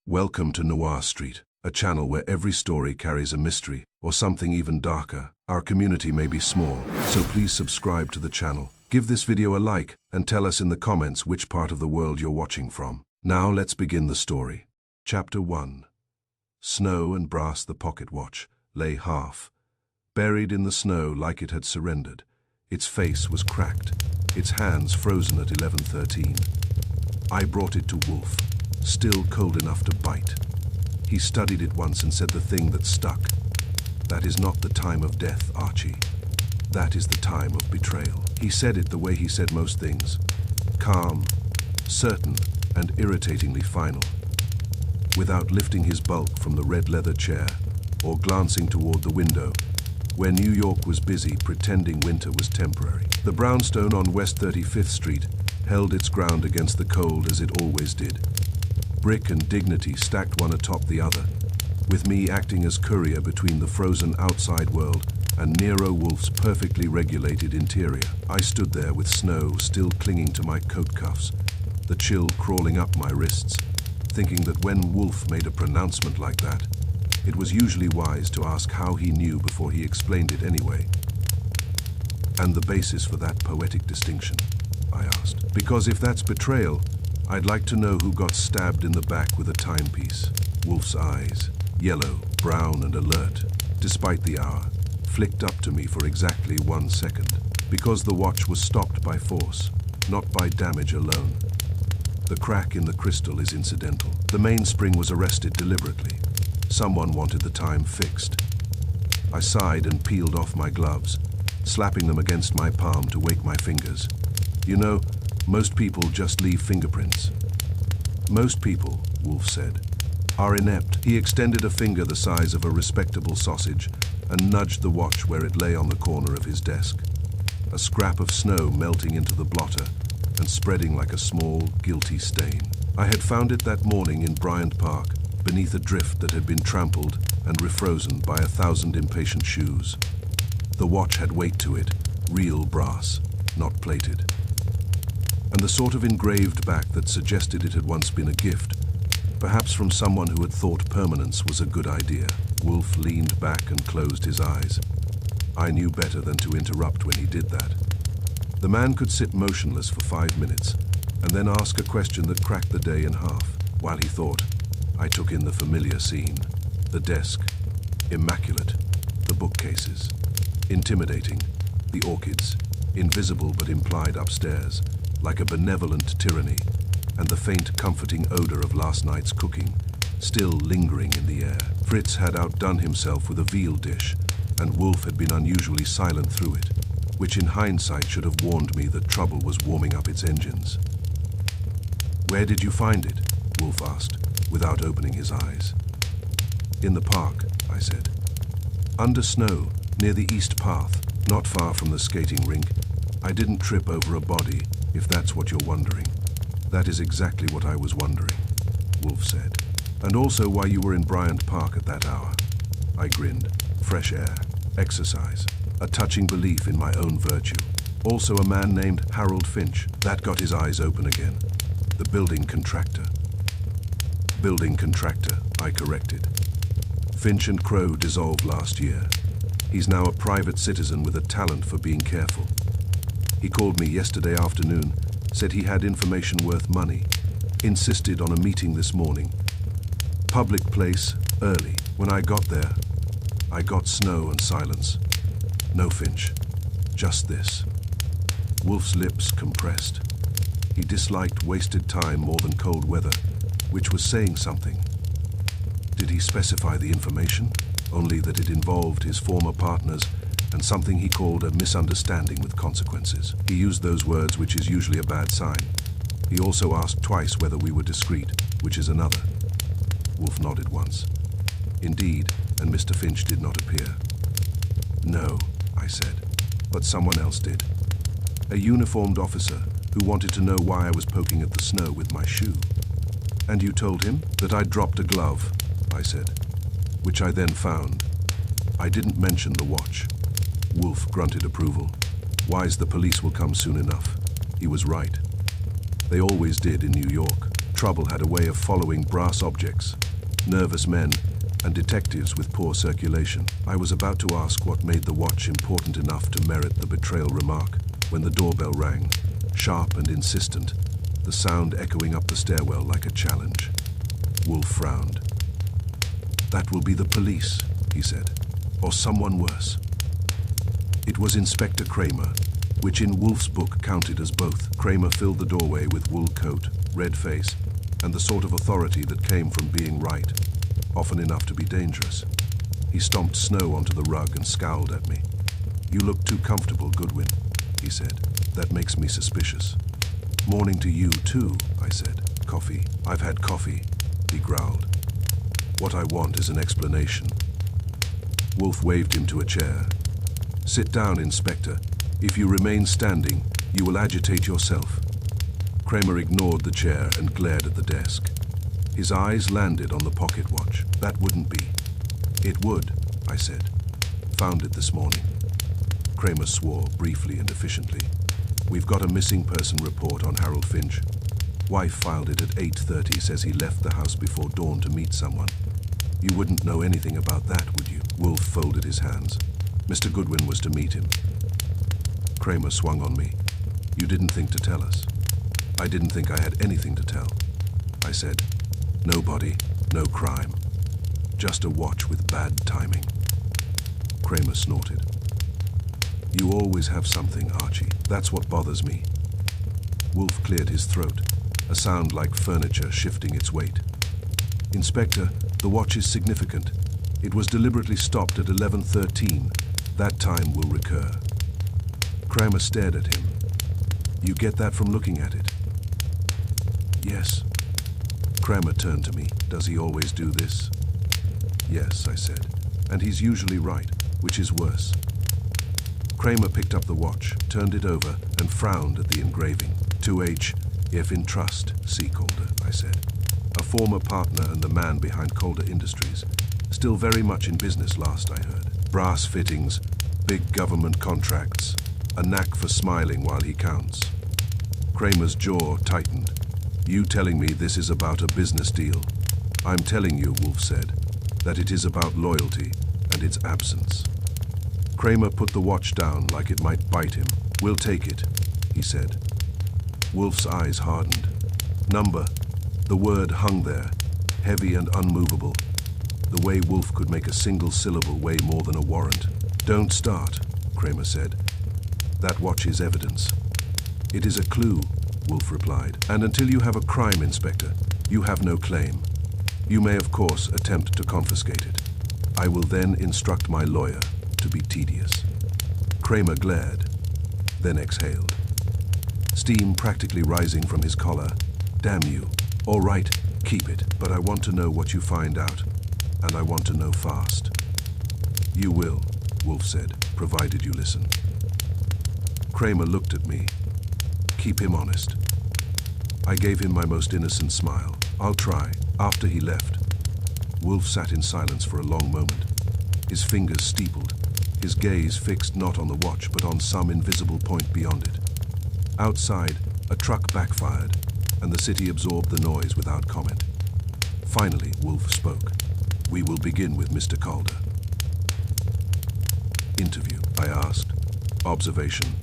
Welcome to Noir Street, a channel where every story carries a mystery or something even darker. Our community may be small, so please subscribe to the channel. Give this video a like and tell us in the comments which part of the world you're watching from. Now let's begin the story. Chapter 1. Snow and Brass the pocket watch lay half, buried in the snow like it had surrendered. Its face was cracked, its hands frozen at 11:13. I brought it to Wolfe, still cold enough to bite. He studied it once and said the thing that stuck. That is not the time of death, Archie. That is the time of betrayal. He said it the way he said most things. Calm, certain, and irritatingly final. Without lifting his bulk from the red leather chair or glancing toward the window, where New York was busy pretending winter was temporary. The brownstone on West 35th Street held its ground against the cold as it always did. Brick and dignity stacked one atop the other, with me acting as courier between the frozen outside world and Nero Wolfe's perfectly regulated interior. I stood there with snow still clinging to my coat cuffs, the chill crawling up my wrists, thinking that when Wolfe made a pronouncement like that, it was usually wise to ask how he knew before he explained it anyway. And the basis for that poetic distinction, I asked. Because if that's betrayal, I'd like to know who got stabbed in the back with a timepiece. Wolfe's eyes, yellow, brown, and alert, despite the hour, flicked up to me for exactly 1 second. Because the watch was stopped by force, not by damage alone. The crack in the crystal is incidental. The mainspring was arrested deliberately. Someone wanted the time fixed. I sighed and peeled off my gloves, slapping them against my palm to wake my fingers. You know, most people just leave fingerprints. Most people, Wolfe said, are inept. He extended a finger the size of a respectable sausage and nudged the watch where it lay on the corner of his desk. A scrap of snow melting into the blotter and spreading like a small, guilty stain. I had found it that morning in Bryant Park, beneath a drift that had been trampled and refrozen by 1,000 impatient shoes. The watch had weight to it, real brass, not plated. And the sort of engraved back that suggested it had once been a gift, perhaps from someone who had thought permanence was a good idea. Wolfe leaned back and closed his eyes. I knew better than to interrupt when he did that. The man could sit motionless for 5 minutes, and then ask a question that cracked the day in half. While he thought, I took in the familiar scene. The desk, immaculate. The bookcases, intimidating. The orchids, invisible but implied upstairs, like a benevolent tyranny, and the faint, comforting odor of last night's cooking, still lingering in the air. Fritz had outdone himself with a veal dish, and Wolfe had been unusually silent through it, which in hindsight should have warned me that trouble was warming up its engines. Where did you find it? Wolfe asked, without opening his eyes. In the park, I said. Under snow, near the east path, not far from the skating rink. I didn't trip over a body, if that's what you're wondering. That is exactly what I was wondering, Wolfe said. And also why you were in Bryant Park at that hour. I grinned. Fresh air, exercise, a touching belief in my own virtue. Also a man named Harold Finch. That got his eyes open again. The building contractor. Building contractor, I corrected. Finch and Crow dissolved last year. He's now a private citizen with a talent for being careful. He called me yesterday afternoon, said he had information worth money, insisted on a meeting this morning. Public place, early. When I got there, I got snow and silence. No Finch, just this. Wolfe's lips compressed. He disliked wasted time more than cold weather, which was saying something. Did he specify the information? Only that it involved his former partners and something he called a misunderstanding with consequences. He used those words, which is usually a bad sign. He also asked twice whether we were discreet, which is another. Wolfe nodded once. Indeed, and Mr. Finch did not appear. No, I said, but someone else did. A uniformed officer who wanted to know why I was poking at the snow with my shoe. And you told him that I'd dropped a glove, I said, which I then found. I didn't mention the watch. Wolfe grunted approval. Wise the police will come soon enough. He was right. They always did in New York. trouble had a way of following brass objects, nervous men, and detectives with poor circulation. I was about to ask what made the watch important enough to merit the betrayal remark when the doorbell rang, sharp and insistent, the sound echoing up the stairwell like a challenge. Wolfe frowned. "That will be the police," he said, "or someone worse." It was Inspector Kramer, which in Wolfe's book counted as both. Kramer filled the doorway with wool coat, red face, and the sort of authority that came from being right, often enough to be dangerous. He stomped snow onto the rug and scowled at me. "You look too comfortable, Goodwin," he said. "That makes me suspicious." "Morning to you too," I said. "Coffee?" "I've had coffee," he growled. "What I want is an explanation." Wolfe waved him to a chair. "Sit down, Inspector. If you remain standing, you will agitate yourself." Kramer ignored the chair and glared at the desk. His eyes landed on the pocket watch. "That wouldn't be." "It would," I said. "Found it this morning." Kramer swore briefly and efficiently. "We've got a missing person report on Harold Finch. Wife filed it at 8:30, says he left the house before dawn to meet someone. You wouldn't know anything about that, would you?" Wolfe folded his hands. "Mr. Goodwin was to meet him." Kramer swung on me. "You didn't think to tell us." "I didn't think I had anything to tell," I said. "No body, no crime. Just a watch with bad timing." Kramer snorted. "You always have something, Archie. That's what bothers me." Wolfe cleared his throat, a sound like furniture shifting its weight. "Inspector, the watch is significant. It was deliberately stopped at 11:13. That time will recur." Kramer stared at him. "You get that from looking at it?" "Yes." Kramer turned to me. "Does he always do this?" "Yes," I said. "And he's usually right, which is worse." Kramer picked up the watch, turned it over, and frowned at the engraving. "2H, if in trust, C. Calder," I said. "A former partner and the man behind Calder Industries. Still very much in business, last I heard. Brass fittings, big government contracts, a knack for smiling while he counts." Kramer's jaw tightened. "You telling me this is about a business deal?" "I'm telling you," Wolfe said, "that it is about loyalty and its absence." Kramer put the watch down like it might bite him. "We'll take it," he said. Wolfe's eyes hardened. "Number." The word hung there, heavy and unmovable. The way Wolfe could make a single syllable weigh more than a warrant. "Don't start," Kramer said. "That watch is evidence." "It is a clue," Wolfe replied. "And until you have a crime, Inspector, you have no claim. You may, of course, attempt to confiscate it. I will then instruct my lawyer to be tedious." Kramer glared, then exhaled, steam practically rising from his collar. "Damn you. All right, keep it, but I want to know what you find out, and I want to know fast." "You will," Wolfe said, "provided you listen." Kramer looked at me. "Keep him honest." I gave him my most innocent smile. "I'll try." After he left, Wolfe sat in silence for a long moment, his fingers steepled, his gaze fixed not on the watch but on some invisible point beyond it. Outside, a truck backfired, and the city absorbed the noise without comment. Finally, Wolfe spoke. "We will begin with Mr. Calder." "Interview?" I asked. "Observation,"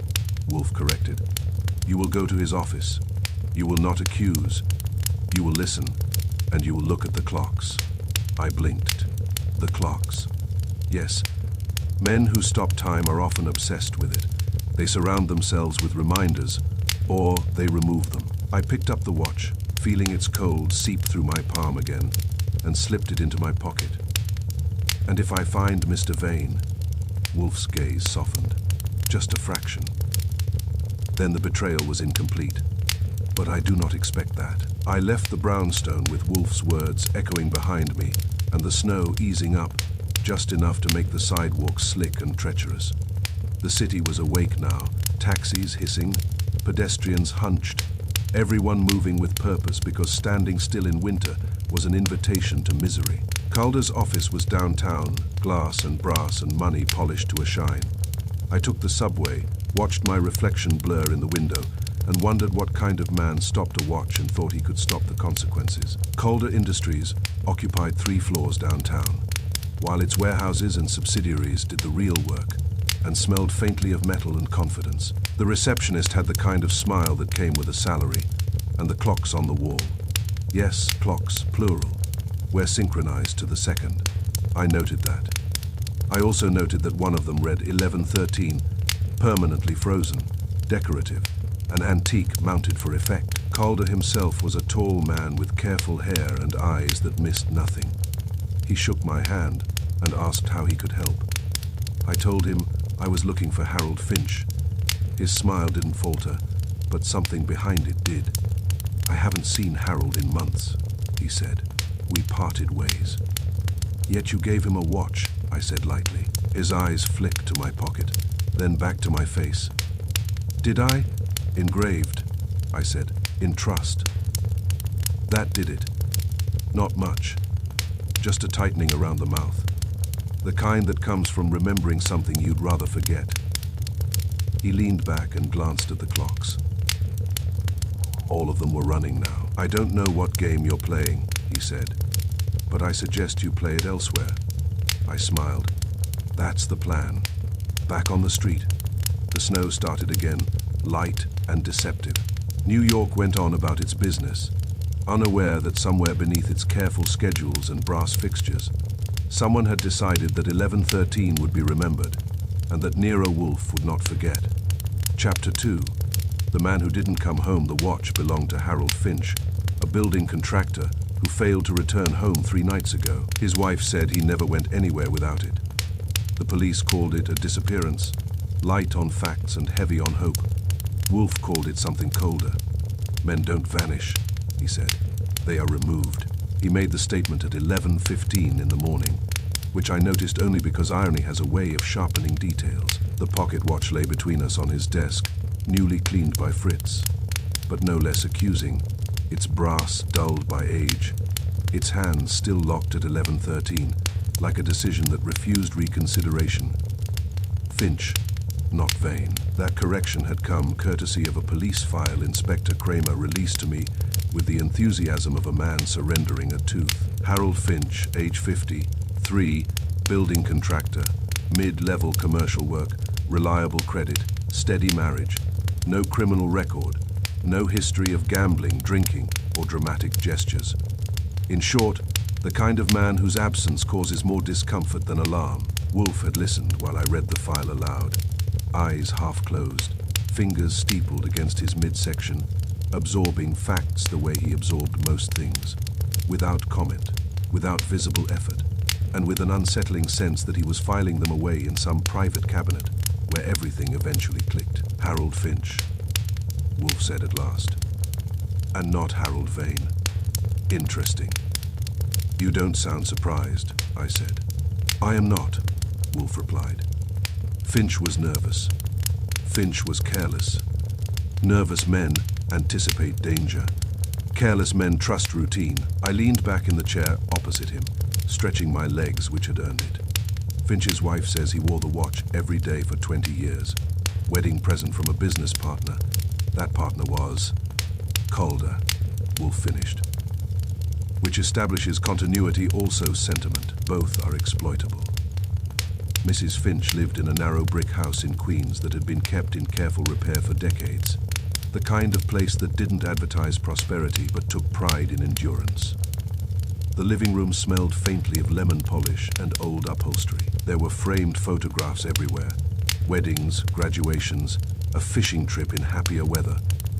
Wolfe corrected. "You will go to his office. You will not accuse. You will listen, and you will look at the clocks." I blinked. The clocks. Yes, men who stop time are often obsessed with it. They surround themselves with reminders, or they remove them. I picked up the watch, feeling its cold seep through my palm again, and slipped it into my pocket. "And if I find Mr. Vane?" Wolfe's gaze softened. "Just a fraction. Then the betrayal was incomplete. But I do not expect that." I left the brownstone with Wolfe's words echoing behind me, and the snow easing up, just enough to make the sidewalks slick and treacherous. The city was awake now, taxis hissing, pedestrians hunched, everyone moving with purpose because standing still in winter was an invitation to misery. Calder's office was downtown, glass and brass and money polished to a shine. I took the subway, watched my reflection blur in the window, and wondered what kind of man stopped a watch and thought he could stop the consequences. Calder Industries occupied 3 floors downtown, while its warehouses and subsidiaries did the real work and smelled faintly of metal and confidence. The receptionist had the kind of smile that came with a salary, and the clocks on the wall. Yes, clocks, plural, were synchronized to the second. I noted that. I also noted that one of them read 11:13, permanently frozen, decorative, an antique mounted for effect. Calder himself was a tall man with careful hair and eyes that missed nothing. He shook my hand and asked how he could help. I told him I was looking for Harold Finch. His smile didn't falter, but something behind it did. I haven't seen Harold in months, he said. We parted ways. Yet you gave him a watch, I said lightly. His eyes flicked to my pocket, then back to my face. Did I? Engraved, I said, in trust. That did it. Not much. Just a tightening around the mouth. The kind that comes from remembering something you'd rather forget. He leaned back and glanced at the clocks. All of them were running now. I don't know what game you're playing, he said, but I suggest you play it elsewhere. I smiled. That's the plan. Back on the street. The snow started again, light and deceptive. New York went on about its business, unaware that somewhere beneath its careful schedules and brass fixtures, someone had decided that 11:13 would be remembered, and that Nero Wolfe would not forget. Chapter 2. The man who didn't come home. The watch belonged to Harold Finch, a building contractor who failed to return home 3 nights ago. His wife said he never went anywhere without it. The police called it a disappearance, light on facts and heavy on hope. Wolfe called it something colder. Men don't vanish, he said. They are removed. He made the statement at 11:15 in the morning, which I noticed only because irony has a way of sharpening details. The pocket watch lay between us on his desk, newly cleaned by Fritz, but no less accusing, its brass dulled by age, its hands still locked at 11:13, like a decision that refused reconsideration. Finch, not Vane. That correction had come courtesy of a police file Inspector Kramer released to me with the enthusiasm of a man surrendering a tooth. Harold Finch, age 50, 3, building contractor, mid-level commercial work, reliable credit, steady marriage, no criminal record, no history of gambling, drinking, or dramatic gestures. In short, the kind of man whose absence causes more discomfort than alarm. Wolfe had listened while I read the file aloud, eyes half closed, fingers steepled against his midsection, absorbing facts the way he absorbed most things, without comment, without visible effort, and with an unsettling sense that he was filing them away in some private cabinet where everything eventually clicked. Harold Finch, Wolfe said at last. And not Harold Vane. Interesting. You don't sound surprised, I said. I am not, Wolfe replied. Finch was nervous. Finch was careless. Nervous men anticipate danger. Careless men trust routine. I leaned back in the chair opposite him, stretching my legs, which had earned it. Finch's wife says he wore the watch every day for 20 years. Wedding present from a business partner. That partner was Calder, Wolfe finished. Which establishes continuity, also sentiment. Both are exploitable. Mrs. Finch lived in a narrow brick house in Queens that had been kept in careful repair for decades. The kind of place that didn't advertise prosperity but took pride in endurance. The living room smelled faintly of lemon polish and old upholstery. There were framed photographs everywhere. Weddings, graduations, a fishing trip in happier weather,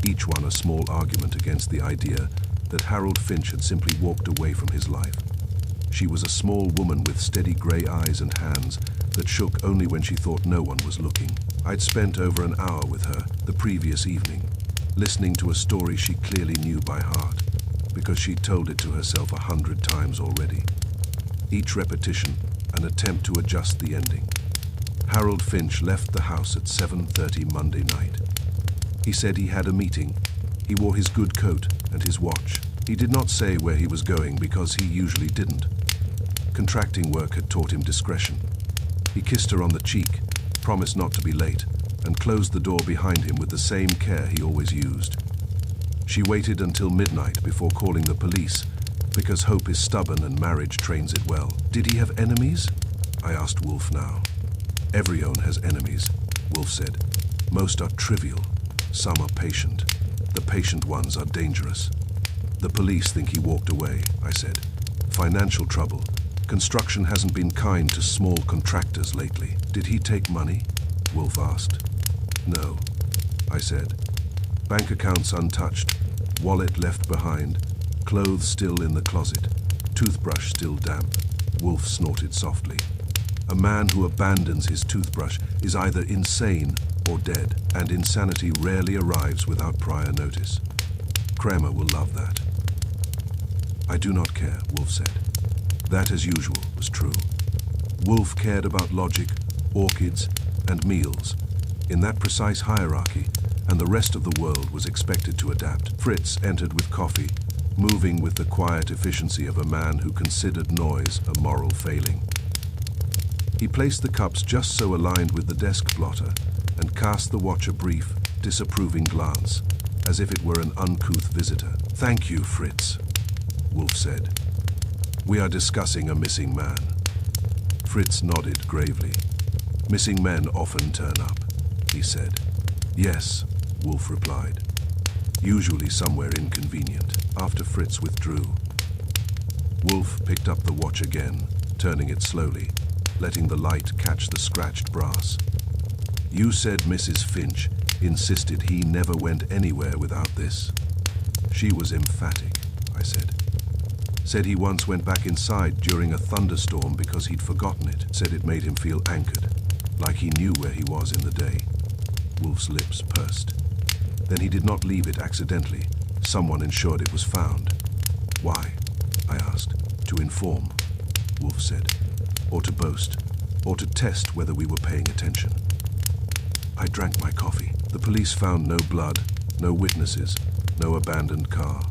each one a small argument against the idea that Harold Finch had simply walked away from his life. She was a small woman with steady grey eyes and hands that shook only when she thought no one was looking. I'd spent over an hour with her the previous evening, listening to a story she clearly knew by heart, because she'd told it to herself 100 times already. Each repetition, an attempt to adjust the ending. Harold Finch left the house at 7:30 Monday night. He said he had a meeting. He wore his good coat and his watch. He did not say where he was going because he usually didn't. Contracting work had taught him discretion. He kissed her on the cheek, promised not to be late, and closed the door behind him with the same care he always used. She waited until midnight before calling the police, because hope is stubborn and marriage trains it well. Did he have enemies? I asked Wolfe now. Everyone has enemies, Wolfe said. Most are trivial. Some are patient. The patient ones are dangerous. The police think he walked away, I said. Financial trouble. Construction hasn't been kind to small contractors lately. Did he take money? Wolfe asked. No, I said. Bank accounts untouched. Wallet left behind. Clothes still in the closet. Toothbrush still damp. Wolfe snorted softly. A man who abandons his toothbrush is either insane or dead, and insanity rarely arrives without prior notice. Kramer will love that. I do not care, Wolfe said. That, as usual, was true. Wolfe cared about logic, orchids, and meals, in that precise hierarchy, and the rest of the world was expected to adapt. Fritz entered with coffee, moving with the quiet efficiency of a man who considered noise a moral failing. He placed the cups just so aligned with the desk blotter and cast the watch a brief, disapproving glance, as if it were an uncouth visitor. Thank you, Fritz, Wolfe said. We are discussing a missing man. Fritz nodded gravely. Missing men often turn up, he said. Yes, Wolfe replied. Usually somewhere inconvenient, after Fritz withdrew. Wolfe picked up the watch again, turning it slowly, letting the light catch the scratched brass. You said Mrs. Finch insisted he never went anywhere without this. She was emphatic, I said. Said he once went back inside during a thunderstorm because he'd forgotten it. Said it made him feel anchored, like he knew where he was in the day. Wolfe's lips pursed. Then he did not leave it accidentally. Someone ensured it was found. Why? I asked. To inform, Wolfe said. Or to boast. Or to test whether we were paying attention. I drank my coffee. The police found no blood, no witnesses, no abandoned car.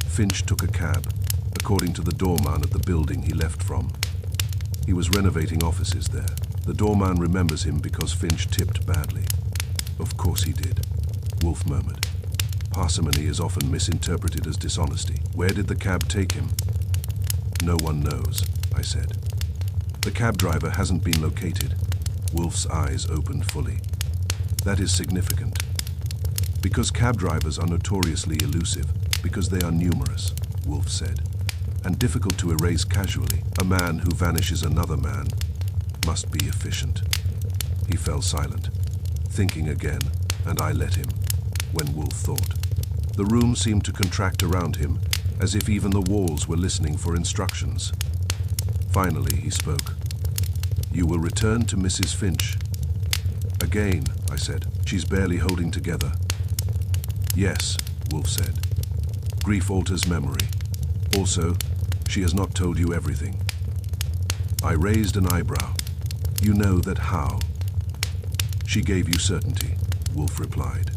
Finch took a cab, according to the doorman at the building he left from. He was renovating offices there. The doorman remembers him because Finch tipped badly. Of course he did, Wolfe murmured. Parsimony is often misinterpreted as dishonesty. Where did the cab take him? No one knows, I said. The cab driver hasn't been located. Wolfe's eyes opened fully. That is significant. Because cab drivers are notoriously elusive, because they are numerous, Wolfe said, and difficult to erase casually. A man who vanishes another man must be efficient. He fell silent, thinking again, and I let him, when Wolfe thought. The room seemed to contract around him, as if even the walls were listening for instructions. Finally, he spoke. You will return to Mrs. Finch. Again, I said. She's barely holding together. Yes, Wolfe said. Grief alters memory. Also, she has not told you everything. I raised an eyebrow. You know that how? She gave you certainty, Wolfe replied.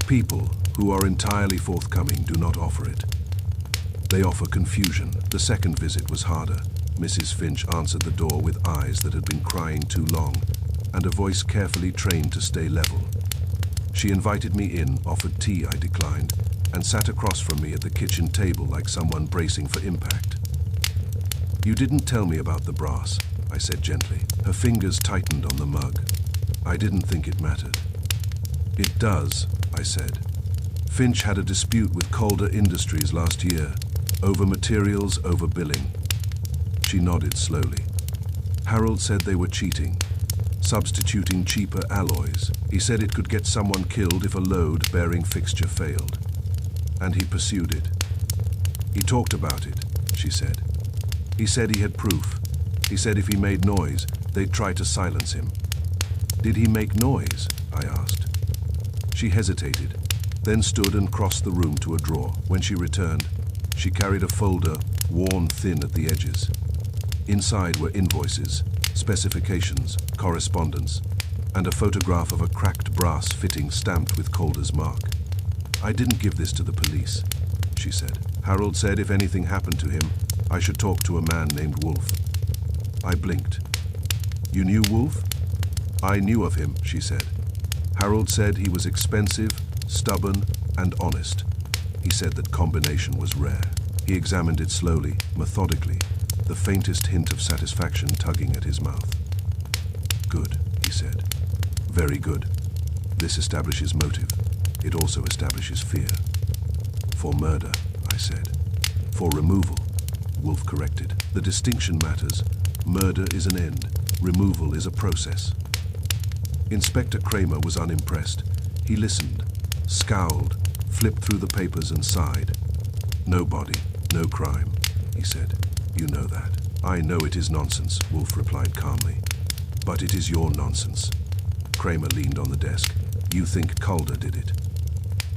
People who are entirely forthcoming do not offer it. They offer confusion. The second visit was harder. Mrs. Finch answered the door with eyes that had been crying too long, and a voice carefully trained to stay level. She invited me in, offered tea I declined, and sat across from me at the kitchen table like someone bracing for impact. You didn't tell me about the brass, I said gently. Her fingers tightened on the mug. I didn't think it mattered. It does, I said. Finch had a dispute with Calder Industries last year, over materials, over billing. She nodded slowly. Harold said they were cheating, substituting cheaper alloys. He said it could get someone killed if a load-bearing fixture failed. And he pursued it. He talked about it, she said. He said he had proof. He said if he made noise, they'd try to silence him. Did he make noise? I asked. She hesitated, then stood and crossed the room to a drawer. When she returned, she carried a folder, worn thin at the edges. Inside were invoices, specifications, correspondence, and a photograph of a cracked brass fitting stamped with Calder's mark. I didn't give this to the police, she said. Harold said if anything happened to him, I should talk to a man named Wolfe. I blinked. You knew Wolfe? I knew of him, she said. Harold said he was expensive, stubborn, and honest. He said that combination was rare. He examined it slowly, methodically, the faintest hint of satisfaction tugging at his mouth. Good, he said. Very good. This establishes motive. It also establishes fear. For murder, I said. For removal, Wolfe corrected. The distinction matters. Murder is an end. Removal is a process. Inspector Kramer was unimpressed. He listened, scowled, flipped through the papers and sighed. No body, no crime, he said. You know that. I know it is nonsense, Wolfe replied calmly. But it is your nonsense. Kramer leaned on the desk. You think Calder did it.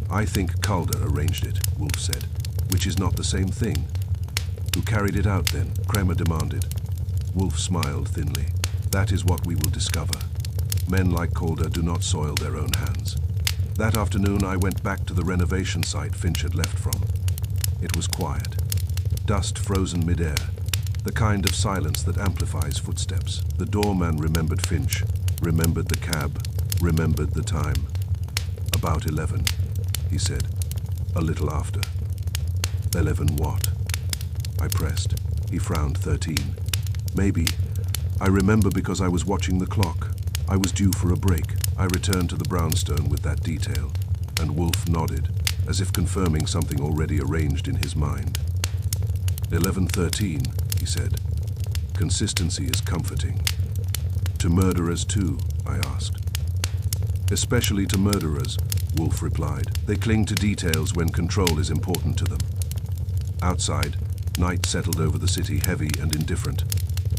I think Calder arranged it, Wolfe said, which is not the same thing. Who carried it out then? Kramer demanded. Wolfe smiled thinly. That is what we will discover. Men like Calder do not soil their own hands. That afternoon I went back to the renovation site Finch had left from. It was quiet. Dust frozen mid-air. The kind of silence that amplifies footsteps. The doorman remembered Finch, remembered the cab, remembered the time. About 11, he said. A little after. 11 what? I pressed. He frowned. 13. Maybe. I remember because I was watching the clock. I was due for a break. I returned to the brownstone with that detail, and Wolfe nodded, as if confirming something already arranged in his mind. 11:13, he said. Consistency is comforting. To murderers too, I asked. Especially to murderers, Wolfe replied. They cling to details when control is important to them. Outside, night settled over the city, heavy and indifferent.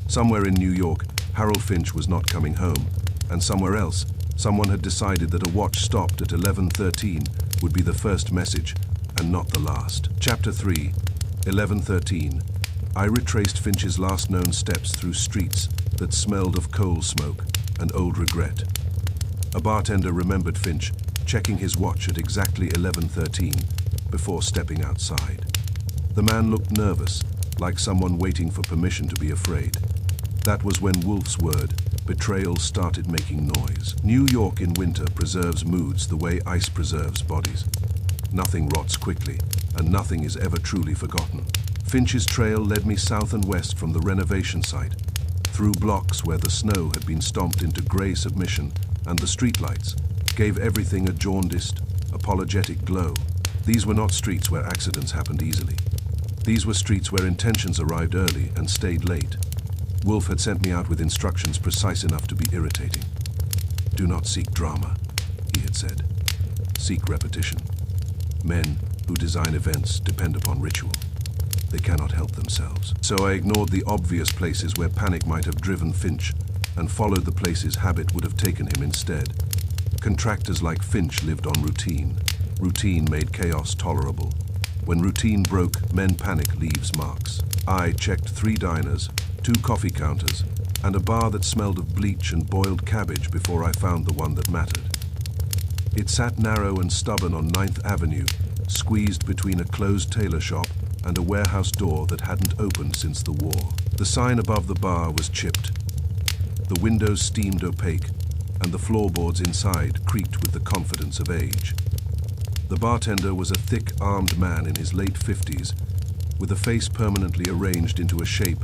Somewhere in New York, Harold Finch was not coming home, and somewhere else, someone had decided that a watch stopped at 11:13 would be the first message, and not the last. Chapter 3, 11:13. I retraced Finch's last known steps through streets that smelled of coal smoke and old regret. A bartender remembered Finch, checking his watch at exactly 11:13 before stepping outside. The man looked nervous, like someone waiting for permission to be afraid. That was when Wolfe's word, betrayal, started making noise. New York in winter preserves moods the way ice preserves bodies. Nothing rots quickly, and nothing is ever truly forgotten. Finch's trail led me south and west from the renovation site, through blocks where the snow had been stomped into gray submission, and the streetlights gave everything a jaundiced, apologetic glow. These were not streets where accidents happened easily. These were streets where intentions arrived early and stayed late. Wolfe had sent me out with instructions precise enough to be irritating. Do not seek drama, he had said. Seek repetition. Men who design events depend upon ritual. They cannot help themselves. So I ignored the obvious places where panic might have driven Finch and followed the places habit would have taken him instead. Contractors like Finch lived on routine. Routine made chaos tolerable. When routine broke, men panic leaves marks. I checked 3 diners, 2 coffee counters, and a bar that smelled of bleach and boiled cabbage before I found the one that mattered. It sat narrow and stubborn on 9th Avenue, squeezed between a closed tailor shop and a warehouse door that hadn't opened since the war. The sign above the bar was chipped. The windows steamed opaque, and the floorboards inside creaked with the confidence of age. The bartender was a thick-armed man in his late 50s, with a face permanently arranged into a shape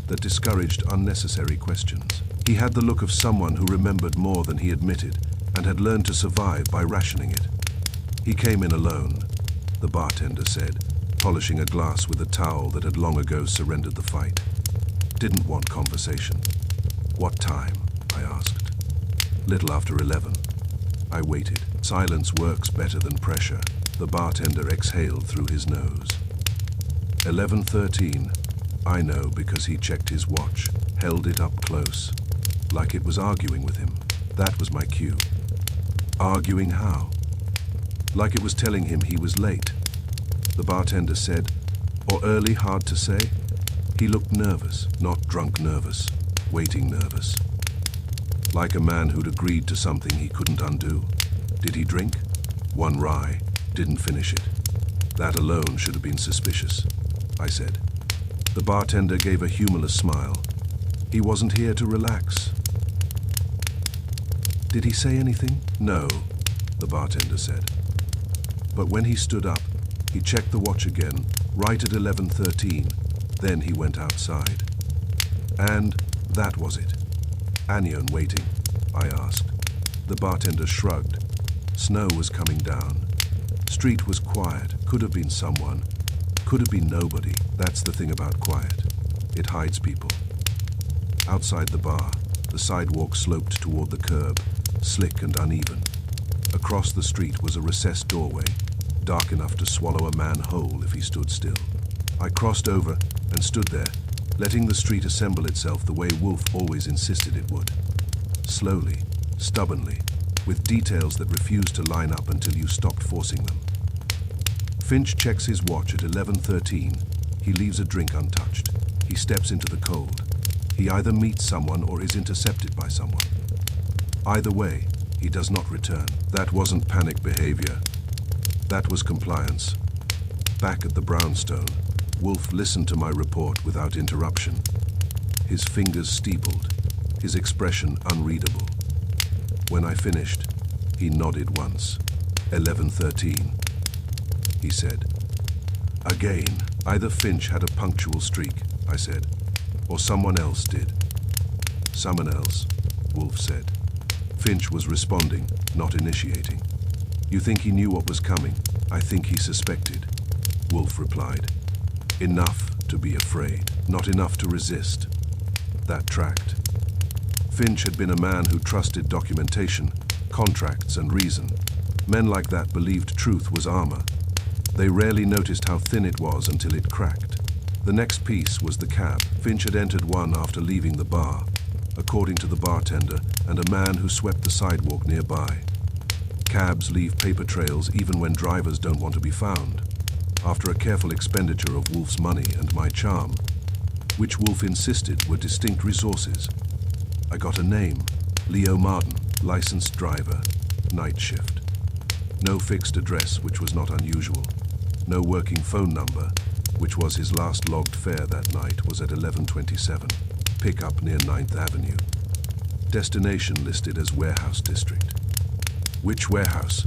that discouraged unnecessary questions. He had the look of someone who remembered more than he admitted and had learned to survive by rationing it. He came in alone, the bartender said, polishing a glass with a towel that had long ago surrendered the fight. Didn't want conversation. What time? I asked. Little after 11. I waited. Silence works better than pressure. The bartender exhaled through his nose. 11:13. I know because he checked his watch, held it up close, like it was arguing with him. That was my cue. Arguing how? Like it was telling him he was late. The bartender said, or early, hard to say. He looked nervous, not drunk nervous, waiting nervous. Like a man who'd agreed to something he couldn't undo. Did he drink? 1 rye, didn't finish it. That alone should have been suspicious, I said. The bartender gave a humorless smile. He wasn't here to relax. Did he say anything? No, the bartender said. But when he stood up, he checked the watch again, right at 11:13. Then he went outside. And that was it. Anion waiting, I asked. The bartender shrugged. Snow was coming down. Street was quiet. Could have been someone. Could have been nobody. That's the thing about quiet. It hides people. Outside the bar, the sidewalk sloped toward the curb, slick and uneven. Across the street was a recessed doorway, dark enough to swallow a man whole if he stood still. I crossed over and stood there, letting the street assemble itself the way Wolfe always insisted it would. Slowly, stubbornly, with details that refused to line up until you stopped forcing them. Finch checks his watch at 11:13. He leaves a drink untouched. He steps into the cold. He either meets someone or is intercepted by someone. Either way, he does not return. That wasn't panic behavior. That was compliance. Back at the brownstone, Wolfe listened to my report without interruption. His fingers steepled, his expression unreadable. When I finished, he nodded once. 11:13, he said. Again, either Finch had a punctual streak, I said, or someone else did. Someone else, Wolfe said. Finch was responding, not initiating. You think he knew what was coming? I think he suspected, Wolfe replied. Enough to be afraid, not enough to resist. That tracked. Finch had been a man who trusted documentation, contracts, and reason. Men like that believed truth was armor. They rarely noticed how thin it was until it cracked. The next piece was the cab. Finch had entered one after leaving the bar, according to the bartender and a man who swept the sidewalk nearby. Cabs leave paper trails even when drivers don't want to be found. After a careful expenditure of Wolfe's money and my charm, which Wolfe insisted were distinct resources, I got a name, Leo Martin, licensed driver, night shift. No fixed address, which was not unusual. No working phone number, which was his last logged fare that night, was at 11:27. Pickup near 9th Avenue. Destination listed as Warehouse District. Which warehouse?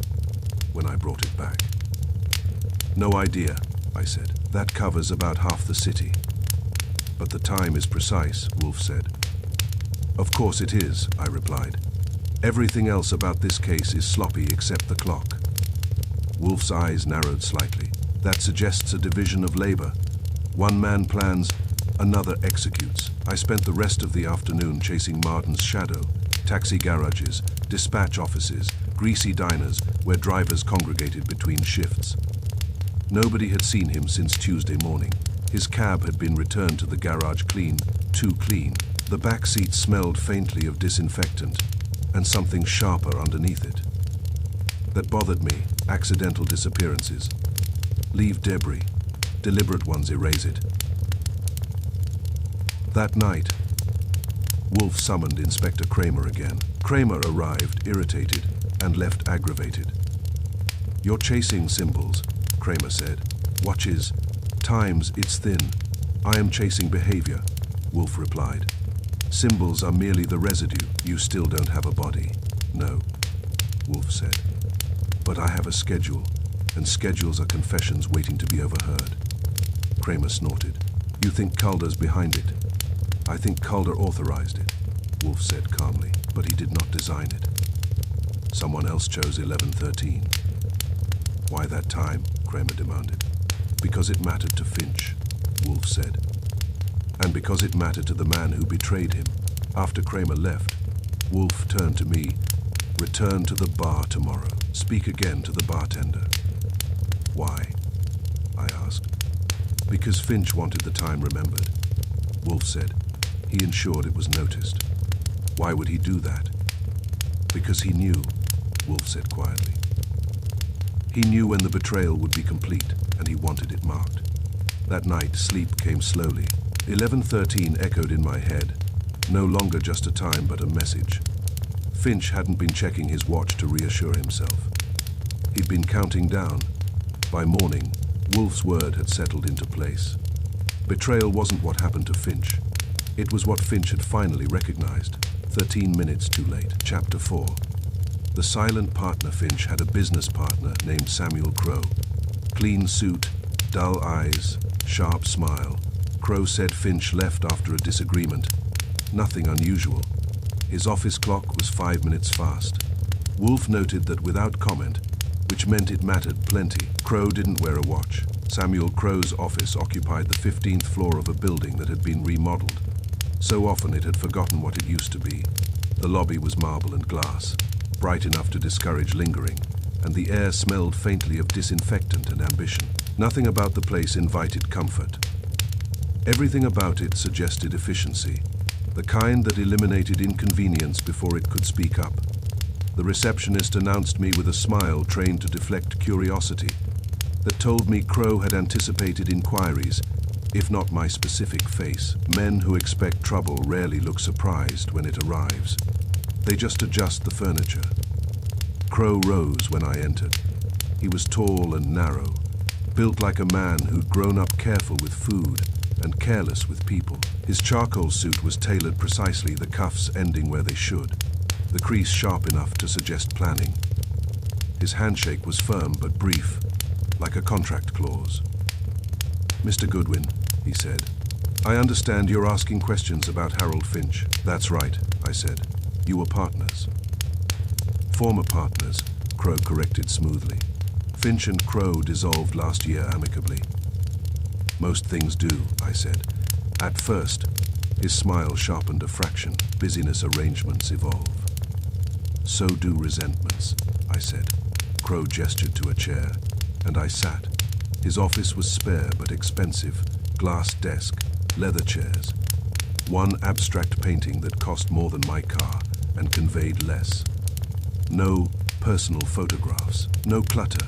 When I brought it back. No idea, I said. That covers about half the city. But the time is precise, Wolfe said. Of course it is, I replied. Everything else about this case is sloppy except the clock. Wolfe's eyes narrowed slightly. That suggests a division of labor. One man plans, another executes. I spent the rest of the afternoon chasing Martin's shadow, taxi garages, dispatch offices, greasy diners where drivers congregated between shifts. Nobody had seen him since Tuesday morning. His cab had been returned to the garage clean, too clean. The back seat smelled faintly of disinfectant and something sharper underneath it. That bothered me, accidental disappearances. Leave debris, deliberate ones erase it. That night, Wolfe summoned Inspector Kramer again. Kramer arrived, irritated, and left aggravated. You're chasing symbols, Kramer said. Watches, times, it's thin. I am chasing behavior, Wolfe replied. Symbols are merely the residue. You still don't have a body. No, Wolfe said. But I have a schedule, and schedules are confessions waiting to be overheard. Kramer snorted. You think Calder's behind it? I think Calder authorized it, Wolfe said calmly, but he did not design it. Someone else chose 11:13. Why that time? Kramer demanded. Because it mattered to Finch, Wolfe said. And because it mattered to the man who betrayed him. After Kramer left, Wolfe turned to me. Return to the bar tomorrow. Speak again to the bartender. Why? I asked. Because Finch wanted the time remembered, Wolfe said. He ensured it was noticed. Why would he do that? Because he knew, Wolfe said quietly. He knew when the betrayal would be complete, and he wanted it marked. That night, sleep came slowly. 11:13 echoed in my head, no longer just a time but a message. Finch hadn't been checking his watch to reassure himself. He'd been counting down. By morning, Wolfe's word had settled into place. Betrayal wasn't what happened to Finch. It was what Finch had finally recognized. 13 minutes too late. Chapter 4. The silent partner Finch had a business partner named Samuel Crow. Clean suit, dull eyes, sharp smile. Crow said Finch left after a disagreement. Nothing unusual. His office clock was 5 minutes fast. Wolfe noted that without comment, which meant it mattered plenty. Crow didn't wear a watch. Samuel Crow's office occupied the 15th floor of a building that had been remodeled. So often it had forgotten what it used to be. The lobby was marble and glass, bright enough to discourage lingering, and the air smelled faintly of disinfectant and ambition. Nothing about the place invited comfort. Everything about it suggested efficiency, the kind that eliminated inconvenience before it could speak up. The receptionist announced me with a smile trained to deflect curiosity, that told me Crow had anticipated inquiries, if not my specific face. Men who expect trouble rarely look surprised when it arrives. They just adjust the furniture. Crow rose when I entered. He was tall and narrow, built like a man who'd grown up careful with food and careless with people. His charcoal suit was tailored precisely, the cuffs ending where they should, the crease sharp enough to suggest planning. His handshake was firm but brief, like a contract clause. "Mr. Goodwin," he said, "I understand you're asking questions about Harold Finch." "That's right," I said. "You were partners." "Former partners," Crow corrected smoothly. "Finch and Crow dissolved last year amicably." "Most things do," I said. At first, his smile sharpened a fraction. Business arrangements evolve. "So do resentments," I said. Crow gestured to a chair, and I sat. His office was spare but expensive. Glass desk, leather chairs. One abstract painting that cost more than my car and conveyed less. No personal photographs, no clutter.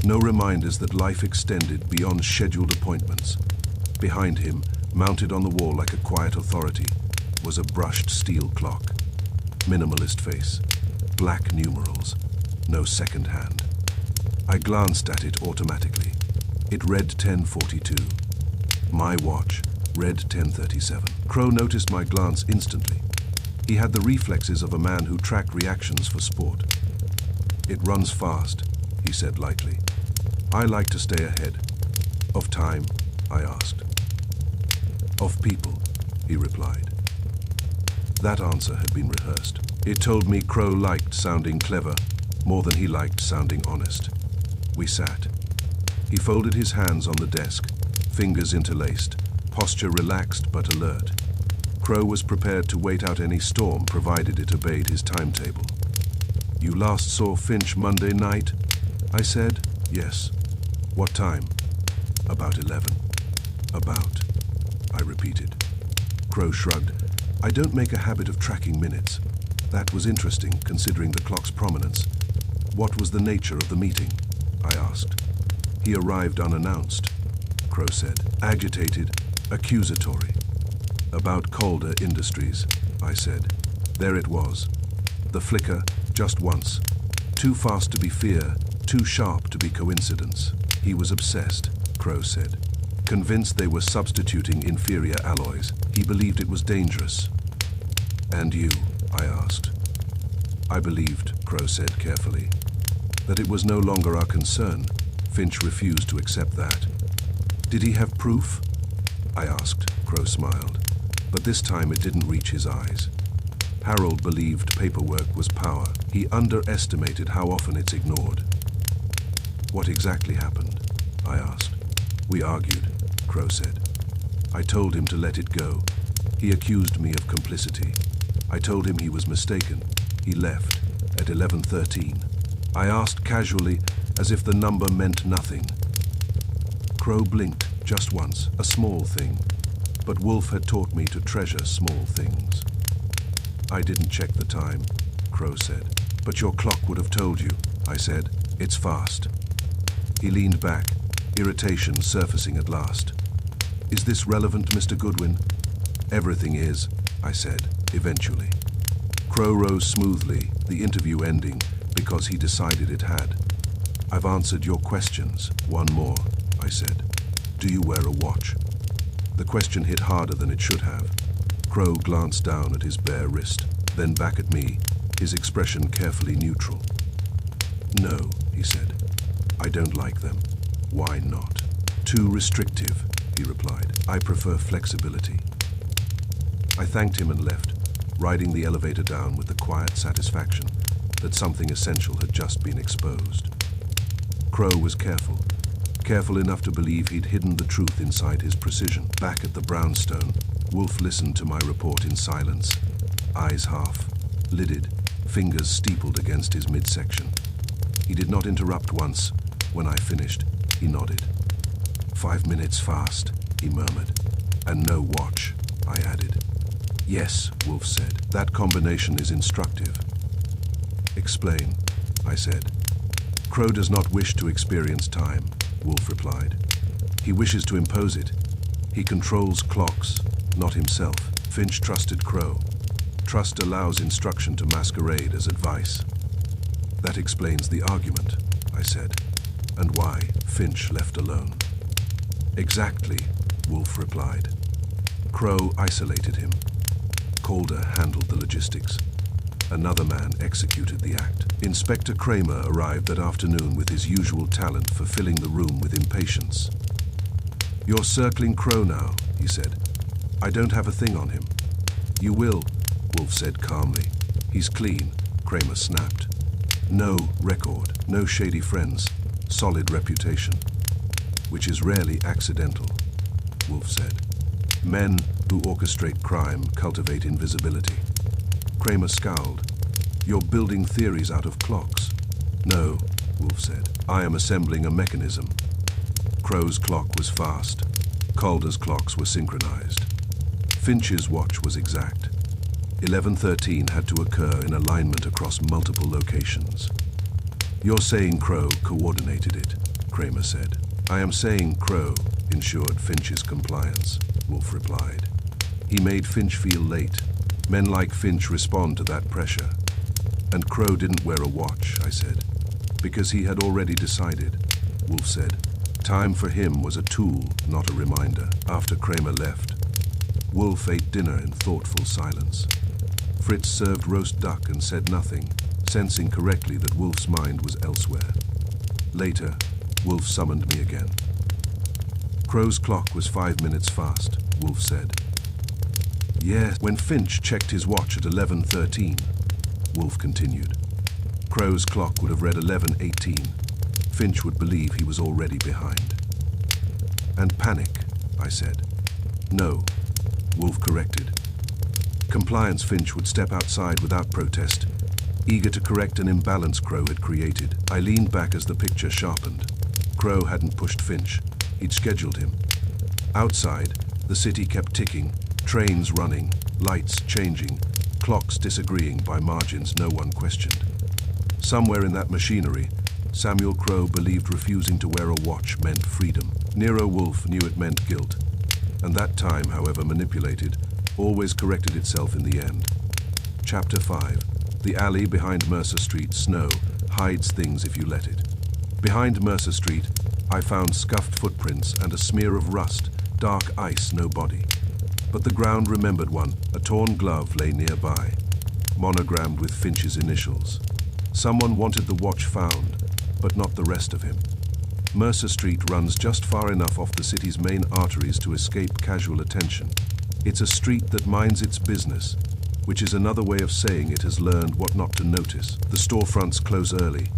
No reminders that life extended beyond scheduled appointments. Behind him, mounted on the wall like a quiet authority, was a brushed steel clock. Minimalist face, black numerals, no second hand. I glanced at it automatically. It read 10:42. My watch read 10:37. Crow noticed my glance instantly. He had the reflexes of a man who tracked reactions for sport. "It runs fast," he said lightly. "I like to stay ahead." "Of time?" I asked. "Of people," he replied. That answer had been rehearsed. It told me Crow liked sounding clever more than he liked sounding honest. We sat. He folded his hands on the desk, fingers interlaced, posture relaxed but alert. Crow was prepared to wait out any storm provided it obeyed his timetable. "You last saw Finch Monday night?" I said. "Yes." "What time?" "About 11. "About," I repeated. Crow shrugged. "I don't make a habit of tracking minutes." That was interesting, considering the clock's prominence. "What was the nature of the meeting?" I asked. "He arrived unannounced," Crow said. "Agitated, accusatory." "About Calder Industries," I said. There it was. The flicker, just once. Too fast to be fear, too sharp to be coincidence. "He was obsessed," Crow said. "Convinced they were substituting inferior alloys. He believed it was dangerous." "And you?" I asked. "I believed," Crow said carefully, "that it was no longer our concern." Finch refused to accept that. "Did he have proof?" I asked. Crow smiled, but this time it didn't reach his eyes. Harold believed paperwork was power. He underestimated how often it's ignored. "What exactly happened?" I asked. "We argued," Crow said. "I told him to let it go. He accused me of complicity. I told him he was mistaken. He left at 11:13. I asked casually, as if the number meant nothing. Crow blinked just once, a small thing, but Wolfe had taught me to treasure small things. "I didn't check the time," Crow said. "But your clock would have told you," I said. "It's fast." He leaned back, irritation surfacing at last. "Is this relevant, Mr. Goodwin?" "Everything is," I said, eventually. Crow rose smoothly, the interview ending, because he decided it had. "I've answered your questions. One more," I said. "Do you wear a watch?" The question hit harder than it should have. Crow glanced down at his bare wrist, then back at me, his expression carefully neutral. "No," he said. "I don't like them." "Why not?" "Too restrictive," he replied. "I prefer flexibility." I thanked him and left, riding the elevator down with the quiet satisfaction that something essential had just been exposed. Crow was careful enough to believe he'd hidden the truth inside his precision. Back at the brownstone, Wolfe listened to my report in silence, eyes half lidded, fingers steepled against his midsection. He did not interrupt once. When I finished, he nodded. 5 minutes fast, he murmured. "And no watch," I added. "Yes," Wolfe said. "That combination is instructive." "Explain," I said. "Crow does not wish to experience time," Wolfe replied. "He wishes to impose it. He controls clocks, not himself." Finch trusted Crow. Trust allows instruction to masquerade as advice. "That explains the argument," I said, "and why Finch left alone." "Exactly," Wolfe replied. Crow isolated him. Calder handled the logistics. Another man executed the act. Inspector Kramer arrived that afternoon with his usual talent for filling the room with impatience. "You're circling Crow now," he said. "I don't have a thing on him." "You will," Wolfe said calmly. "He's clean," Kramer snapped. "No record, no shady friends, solid reputation." "Which is rarely accidental," Wolfe said. "Men who orchestrate crime cultivate invisibility." Kramer scowled. "You're building theories out of clocks." "No," Wolfe said. "I am assembling a mechanism." Crow's clock was fast. Calder's clocks were synchronized. Finch's watch was exact. 11:13 had to occur in alignment across multiple locations. "You're saying Crow coordinated it," Kramer said. "I am saying Crow ensured Finch's compliance," Wolfe replied. "He made Finch feel late. Men like Finch respond to that pressure." "And Crow didn't wear a watch," I said. "Because he had already decided," Wolfe said. "Time for him was a tool, not a reminder." After Kramer left, Wolfe ate dinner in thoughtful silence. Fritz served roast duck and said nothing, sensing correctly that Wolfe's mind was elsewhere. Later, Wolfe summoned me again. "Crow's clock was 5 minutes fast," Wolfe said. "Yes, when Finch checked his watch at 11:13, Wolfe continued. "Crow's clock would have read 11:18. Finch would believe he was already behind." "And panic," I said. "No," Wolfe corrected. "Compliance Finch would step outside without protest, eager to correct an imbalance Crow had created." I leaned back as the picture sharpened. Crow hadn't pushed Finch. He'd scheduled him. Outside, the city kept ticking, trains running, lights changing, clocks disagreeing by margins no one questioned. Somewhere in that machinery, Samuel Crow believed refusing to wear a watch meant freedom. Nero Wolfe knew it meant guilt, and that time, however manipulated, always corrected itself in the end. Chapter 5. The alley behind Mercer Street, snow, hides things if you let it. Behind Mercer Street, I found scuffed footprints and a smear of rust, dark ice, no body. But the ground remembered one. A torn glove lay nearby, monogrammed with Finch's initials. Someone wanted the watch found, but not the rest of him. Mercer Street runs just far enough off the city's main arteries to escape casual attention. It's a street that minds its business, which is another way of saying it has learned what not to notice. The storefronts close early,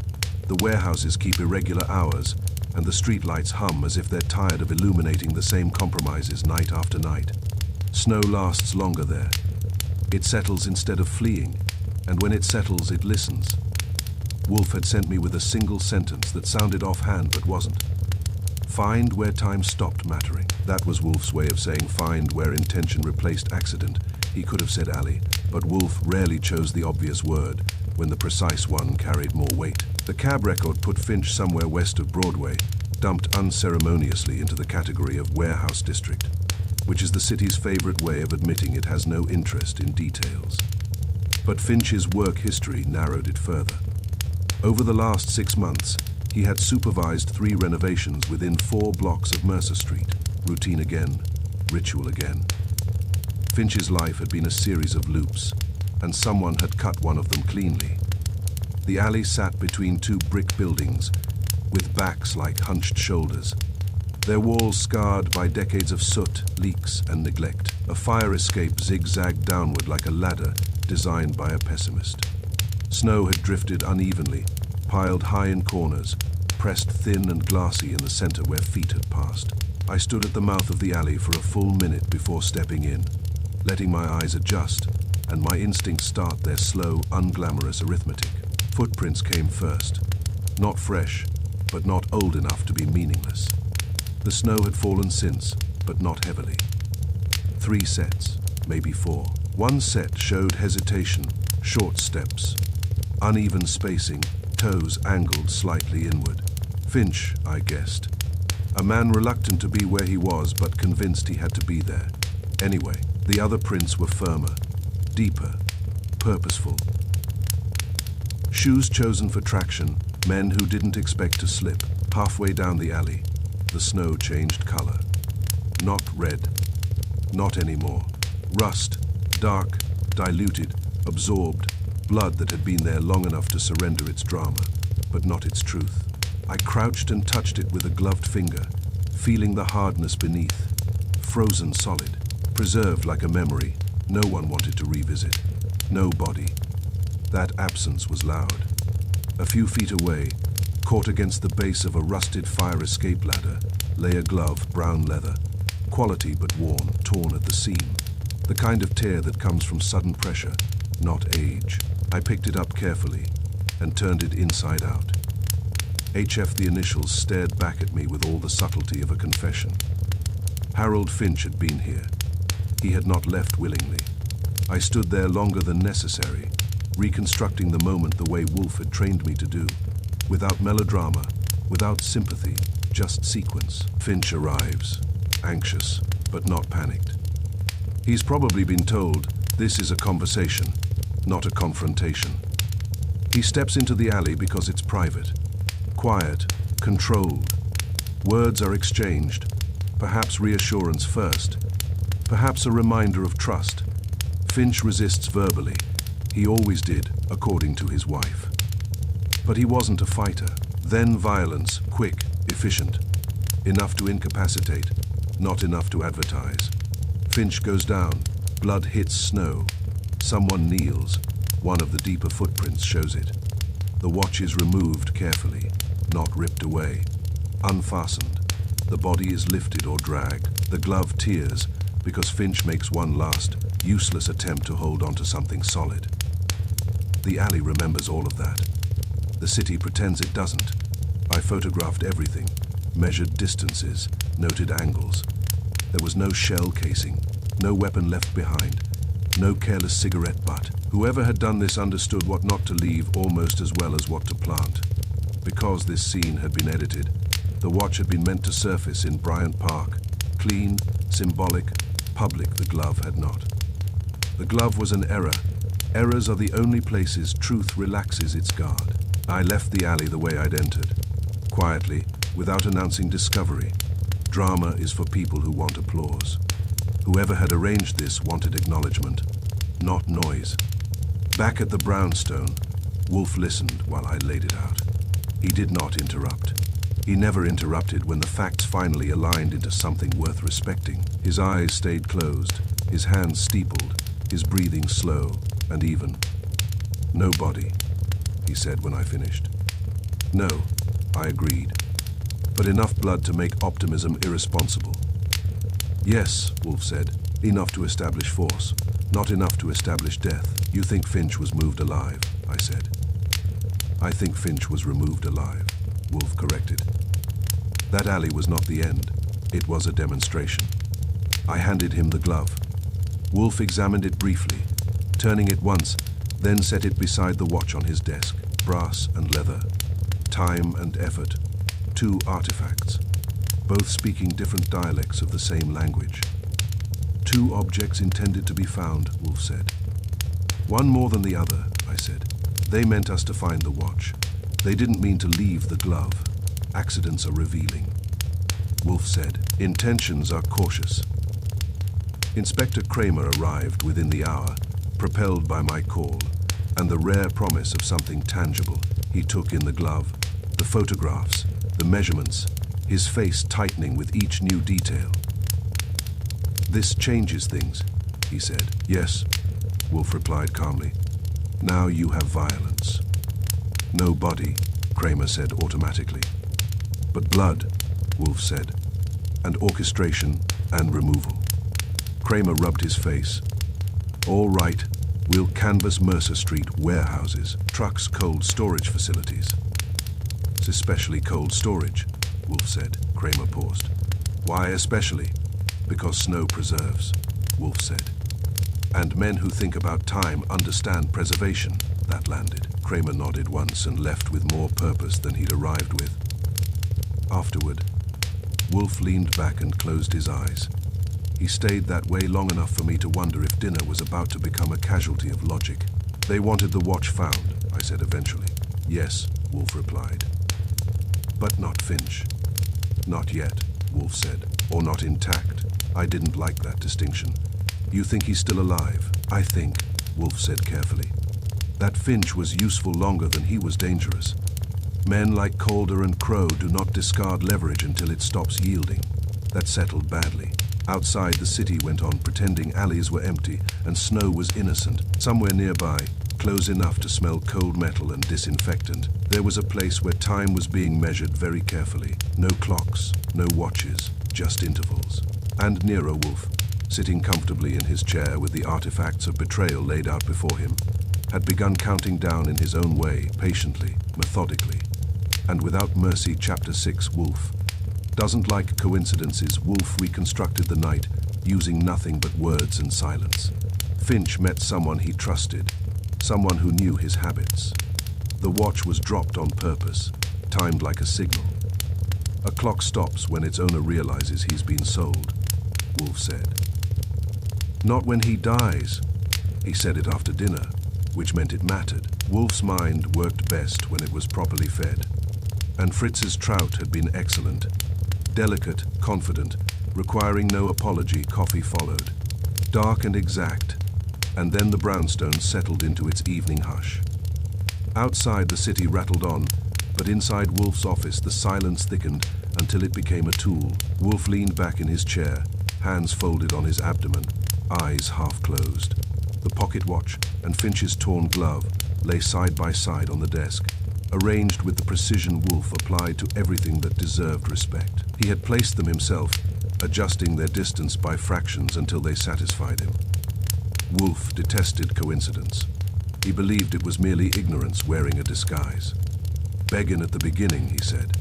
the warehouses keep irregular hours, and the streetlights hum as if they're tired of illuminating the same compromises night after night. Snow lasts longer there. It settles instead of fleeing, and when it settles, it listens. Wolfe had sent me with a single sentence that sounded offhand but wasn't. "Find where time stopped mattering." That was Wolfe's way of saying find where intention replaced accident. He could have said alley, but Wolfe rarely chose the obvious word when the precise one carried more weight. The cab record put Finch somewhere west of Broadway, dumped unceremoniously into the category of warehouse district, which is the city's favorite way of admitting it has no interest in details. But Finch's work history narrowed it further. Over the last 6 months, he had supervised 3 renovations within 4 blocks of Mercer Street. Routine again, ritual again. Finch's life had been a series of loops. and someone had cut one of them cleanly. The alley sat between two brick buildings, with backs like hunched shoulders, their walls scarred by decades of soot, leaks, and neglect. A fire escape zigzagged downward like a ladder designed by a pessimist. Snow had drifted unevenly, piled high in corners, pressed thin and glassy in the center where feet had passed. I stood at the mouth of the alley for a full minute before stepping in, letting my eyes adjust and my instincts start their slow, unglamorous arithmetic. Footprints came first. Not fresh, but not old enough to be meaningless. The snow had fallen since, but not heavily. 3 sets, maybe 4. One set showed hesitation, short steps, uneven spacing, toes angled slightly inward. Finch, I guessed. A man reluctant to be where he was, but convinced he had to be there. Anyway, the other prints were firmer, deeper, purposeful. Shoes chosen for traction, men who didn't expect to slip. Halfway down the alley, the snow changed color. Not red. Not anymore. Rust, dark, diluted, absorbed, blood that had been there long enough to surrender its drama, but not its truth. I crouched and touched it with a gloved finger, feeling the hardness beneath. Frozen solid, preserved like a memory no one wanted to revisit. No body. That absence was loud. A few feet away, caught against the base of a rusted fire escape ladder, lay a glove, brown leather, quality but worn, torn at the seam. The kind of tear that comes from sudden pressure, not age. I picked it up carefully and turned it inside out. HF, the initials, stared back at me with all the subtlety of a confession. Harold Finch had been here. He had not left willingly. I stood there longer than necessary, reconstructing the moment the way Wolfe had trained me to do. Without melodrama, without sympathy, just sequence. Finch arrives, anxious, but not panicked. He's probably been told, this is a conversation, not a confrontation. He steps into the alley because it's private, quiet, controlled. Words are exchanged, perhaps reassurance first, perhaps a reminder of trust. Finch resists verbally. He always did, according to his wife. But he wasn't a fighter. Then violence, quick, efficient. Enough to incapacitate, not enough to advertise. Finch goes down, blood hits snow. Someone kneels. One of the deeper footprints shows it. The watch is removed carefully, not ripped away. Unfastened. The body is lifted or dragged. The glove tears because Finch makes one last, useless attempt to hold onto something solid. The alley remembers all of that. The city pretends it doesn't. I photographed everything, measured distances, noted angles. There was no shell casing, no weapon left behind, no careless cigarette butt. Whoever had done this understood what not to leave almost as well as what to plant. Because this scene had been edited, the watch had been meant to surface in Bryant Park. Clean, symbolic, public. The glove had not. The glove was an error. Errors are the only places truth relaxes its guard. I left the alley the way I'd entered, quietly, without announcing discovery. Drama is for people who want applause. Whoever had arranged this wanted acknowledgement, not noise. Back at the brownstone, Wolfe listened while I laid it out. He did not interrupt. He never interrupted when the facts finally aligned into something worth respecting. His eyes stayed closed, his hands steepled, his breathing slow and even. No body, he said when I finished. No, I agreed. But enough blood to make optimism irresponsible. Yes, Wolfe said, enough to establish force, not enough to establish death. You think Finch was moved alive, I said. I think Finch was removed alive, Wolfe corrected. That alley was not the end. It was a demonstration. I handed him the glove. Wolfe examined it briefly, turning it once, then set it beside the watch on his desk. Brass and leather, time and effort, 2 artifacts, both speaking different dialects of the same language. 2 objects intended to be found, Wolfe said. One more than the other, I said. They meant us to find the watch. They didn't mean to leave the glove. Accidents are revealing. Wolfe said, intentions are cautious. Inspector Kramer arrived within the hour, propelled by my call, and the rare promise of something tangible. He took in the glove, the photographs, the measurements, his face tightening with each new detail. "This changes things," he said. "Yes," Wolfe replied calmly. "Now you have violence." "No body," Kramer said automatically. "But blood," Wolfe said, "and orchestration and removal." Kramer rubbed his face. "All right, we'll canvass Mercer Street warehouses, trucks, cold storage facilities." "It's especially cold storage," Wolfe said. Kramer paused. "Why especially?" "Because snow preserves," Wolfe said. "And men who think about time understand preservation." That landed. Kramer nodded once and left with more purpose than he'd arrived with. Afterward, Wolfe leaned back and closed his eyes. He stayed that way long enough for me to wonder if dinner was about to become a casualty of logic. "They wanted the watch found," I said eventually. "Yes," Wolfe replied. "But not Finch." "Not yet," Wolfe said. "Or not intact." I didn't like that distinction. "You think he's still alive?" "I think," Wolfe said carefully, "that Finch was useful longer than he was dangerous. Men like Calder and Crow do not discard leverage until it stops yielding." That settled badly. Outside, the city went on pretending alleys were empty and snow was innocent. Somewhere nearby, close enough to smell cold metal and disinfectant, there was a place where time was being measured very carefully. No clocks, no watches, just intervals. And Nero Wolfe, sitting comfortably in his chair with the artifacts of betrayal laid out before him, had begun counting down in his own way, patiently, methodically. And without mercy, Chapter 6, Wolfe doesn't like coincidences. Wolfe reconstructed the night, using nothing but words and silence. Finch met someone he trusted, someone who knew his habits. The watch was dropped on purpose, timed like a signal. "A clock stops when its owner realizes he's been sold," Wolfe said. "Not when he dies." He said it after dinner, which meant it mattered. Wolfe's mind worked best when it was properly fed. And Fritz's trout had been excellent. Delicate, confident, requiring no apology. Coffee followed. Dark and exact. And then the brownstone settled into its evening hush. Outside, the city rattled on, but inside Wolfe's office the silence thickened until it became a tool. Wolfe leaned back in his chair, hands folded on his abdomen, eyes half closed. The pocket watch and Finch's torn glove lay side by side on the desk, arranged with the precision Wolfe applied to everything that deserved respect. He had placed them himself, adjusting their distance by fractions until they satisfied him. Wolfe detested coincidence. He believed it was merely ignorance wearing a disguise. "Beggin' at the beginning," he said.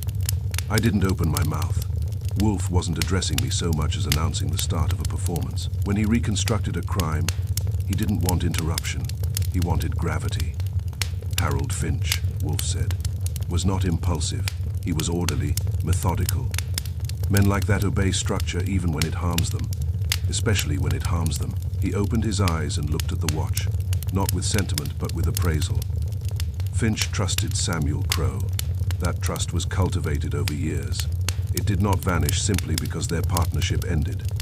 I didn't open my mouth. Wolfe wasn't addressing me so much as announcing the start of a performance. When he reconstructed a crime, he didn't want interruption. He wanted gravity. Harold Finch, Wolfe said, was not impulsive. He was orderly, methodical. Men like that obey structure even when it harms them, especially when it harms them. He opened his eyes and looked at the watch, not with sentiment but with appraisal. Finch trusted Samuel Crow. That trust was cultivated over years. It did not vanish simply because their partnership ended.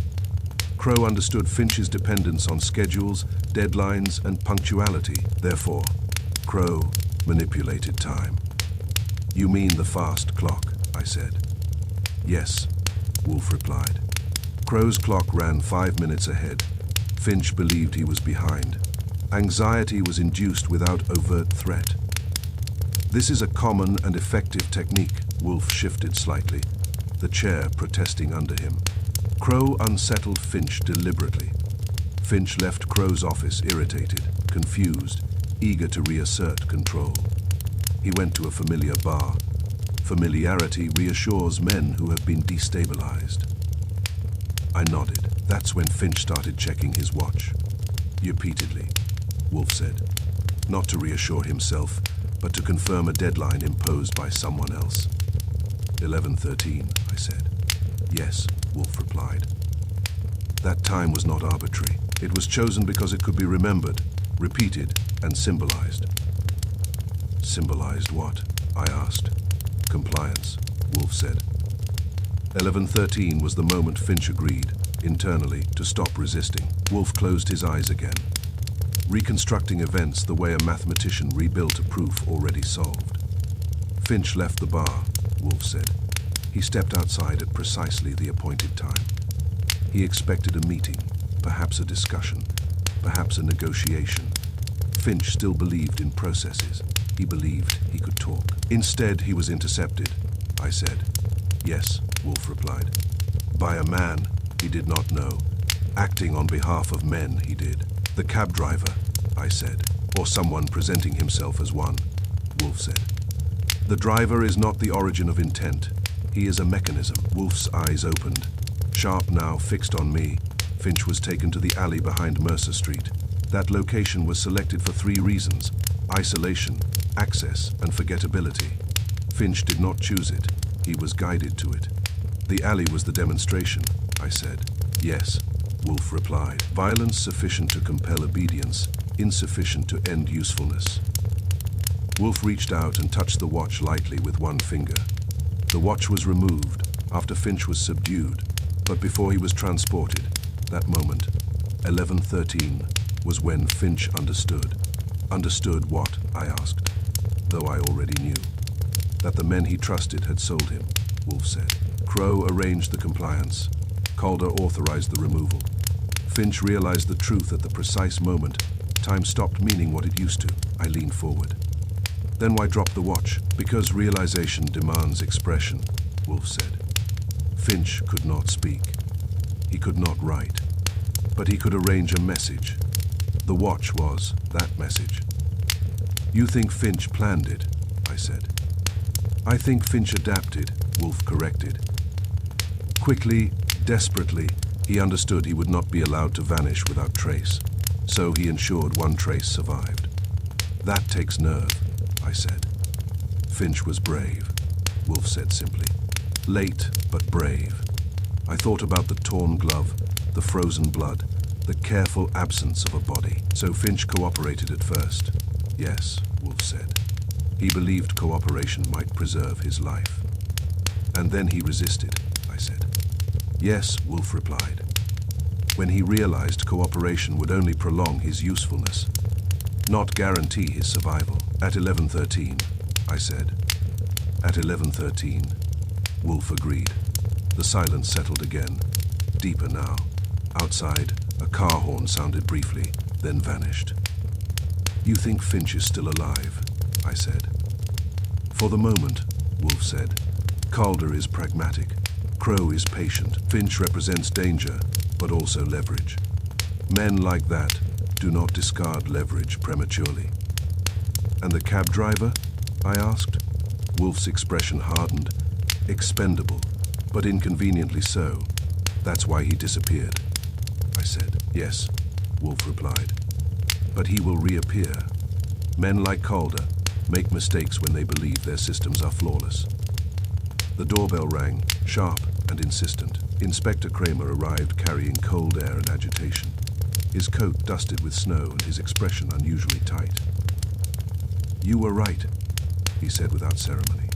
Crow understood Finch's dependence on schedules, deadlines, and punctuality. Therefore, Crow manipulated time. "You mean the fast clock," I said. "Yes," Wolfe replied. Crow's clock ran 5 minutes ahead. Finch believed he was behind. Anxiety was induced without overt threat. "This is a common and effective technique." Wolfe shifted slightly, the chair protesting under him. Crow unsettled Finch deliberately. Finch left Crow's office irritated, confused, eager to reassert control. He went to a familiar bar. Familiarity reassures men who have been destabilized. I nodded. That's when Finch started checking his watch. Repeatedly, Wolfe said. Not to reassure himself, but to confirm a deadline imposed by someone else. 11:13, I said. Yes, Wolfe replied. That time was not arbitrary. It was chosen because it could be remembered, repeated, and symbolized. Symbolized what? I asked. Compliance, Wolfe said. 11:13 was the moment Finch agreed, internally, to stop resisting. Wolfe closed his eyes again. reconstructing events the way a mathematician rebuilt a proof already solved. Finch left the bar, Wolfe said. He stepped outside at precisely the appointed time. He expected a meeting, perhaps a discussion, perhaps a negotiation. Finch still believed in processes. He believed he could talk. Instead, he was intercepted, I said. Yes, Wolfe replied. By a man he did not know. Acting on behalf of men, he did. The cab driver, I said. Or someone presenting himself as one, Wolfe said. The driver is not the origin of intent. He is a mechanism. Wolfe's eyes opened. Sharp now, fixed on me, Finch was taken to the alley behind Mercer Street. That location was selected for 3 reasons: isolation, access, and forgettability. Finch did not choose it. He was guided to it. The alley was the demonstration, I said. Yes, Wolfe replied. Violence sufficient to compel obedience, insufficient to end usefulness. Wolfe reached out and touched the watch lightly with one finger. The watch was removed after Finch was subdued, but before he was transported. That moment, 11:13, was when Finch understood. Understood what, I asked, though I already knew. That the men he trusted had sold him, Wolfe said. Crow arranged the compliance. Calder authorized the removal. Finch realized the truth at the precise moment. Time stopped meaning what it used to. I leaned forward. Then why drop the watch? Because realization demands expression, Wolfe said. Finch could not speak. He could not write. But he could arrange a message. The watch was that message. You think Finch planned it, I said. I think Finch adapted, Wolfe corrected. Quickly, desperately, he understood he would not be allowed to vanish without trace. So he ensured one trace survived. That takes nerve, I said. Finch was brave, Wolfe said simply. Late, but brave. I thought about the torn glove, the frozen blood, the careful absence of a body. So Finch cooperated at first. Yes, Wolfe said. He believed cooperation might preserve his life. And then he resisted, I said. Yes, Wolfe replied. When he realized cooperation would only prolong his usefulness, not guarantee his survival. At 11:13, I said. At 11:13, Wolfe agreed. The silence settled again, deeper now. Outside, a car horn sounded briefly, then vanished. You think Finch is still alive, I said. For the moment, Wolfe said. Calder is pragmatic. Crow is patient. Finch represents danger, but also leverage. Men like that do not discard leverage prematurely. And the cab driver? I asked. Wolfe's expression hardened. Expendable, but inconveniently so. That's why he disappeared. I said. Yes, Wolfe replied. But he will reappear. Men like Calder make mistakes when they believe their systems are flawless. The doorbell rang, sharp and insistent. Inspector Kramer arrived carrying cold air and agitation. His coat dusted with snow and his expression unusually tight. You were right, he said without ceremony.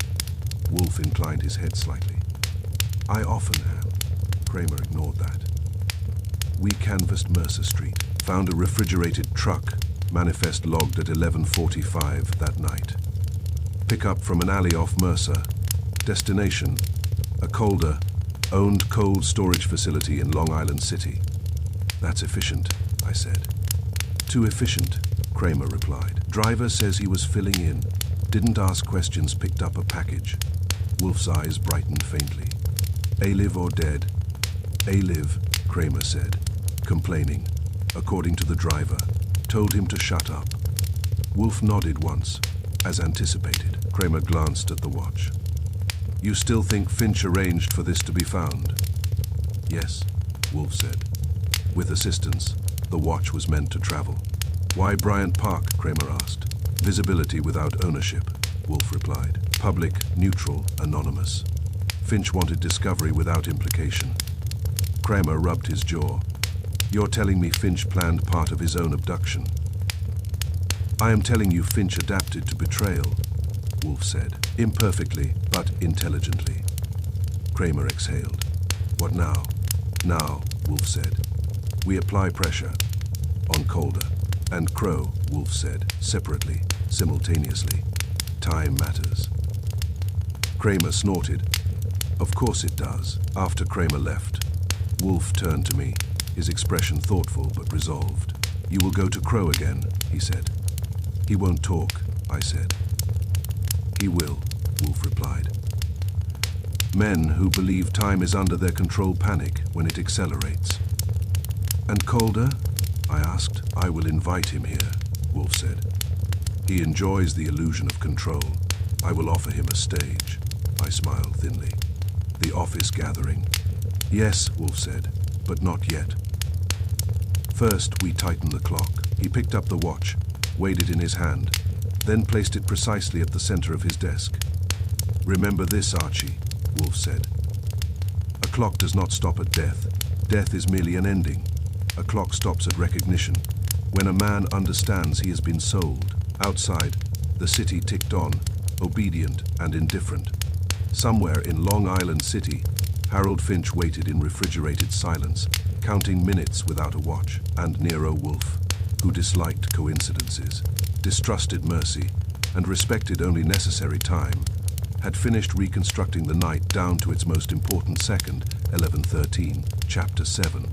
Wolfe inclined his head slightly. I often am. Kramer ignored that. We canvassed Mercer Street, found a refrigerated truck, manifest logged at 11:45 that night. Pickup from an alley off Mercer. Destination, a Calder-owned cold storage facility in Long Island City. That's efficient, I said. Too efficient, Kramer replied. Driver says he was filling in, didn't ask questions, picked up a package. Wolfe's eyes brightened faintly. Alive or dead? Alive, Kramer said, complaining. According to the driver, told him to shut up. Wolfe nodded once, as anticipated. Kramer glanced at the watch. You still think Finch arranged for this to be found? Yes, Wolfe said. With assistance, the watch was meant to travel. Why Bryant Park? Kramer asked. Visibility without ownership, Wolfe replied. Public, neutral, anonymous. Finch wanted discovery without implication. Kramer rubbed his jaw. You're telling me Finch planned part of his own abduction? I am telling you Finch adapted to betrayal, Wolfe said. Imperfectly, but intelligently. Kramer exhaled. What now? Now, Wolfe said. We apply pressure. On Calder. And Crow, Wolfe said, separately, simultaneously. Time matters. Kramer snorted. Of course it does. After Kramer left, Wolfe turned to me, his expression thoughtful but resolved. You will go to Crow again, he said. He won't talk, I said. He will, Wolfe replied. Men who believe time is under their control panic when it accelerates. And Calder? I asked. I will invite him here, Wolfe said. He enjoys the illusion of control. I will offer him a stage. I smiled thinly. The office gathering. Yes, Wolfe said, but not yet. First, we tightened the clock. He picked up the watch, weighed it in his hand, then placed it precisely at the center of his desk. Remember this, Archie, Wolfe said. A clock does not stop at death. Death is merely an ending. A clock stops at recognition. When a man understands he has been sold. Outside, the city ticked on, obedient and indifferent. Somewhere in Long Island City, Harold Finch waited in refrigerated silence, counting minutes without a watch. And Nero Wolfe, who disliked coincidences, distrusted mercy, and respected only necessary time, had finished reconstructing the night down to its most important second, 11:13, Chapter 7.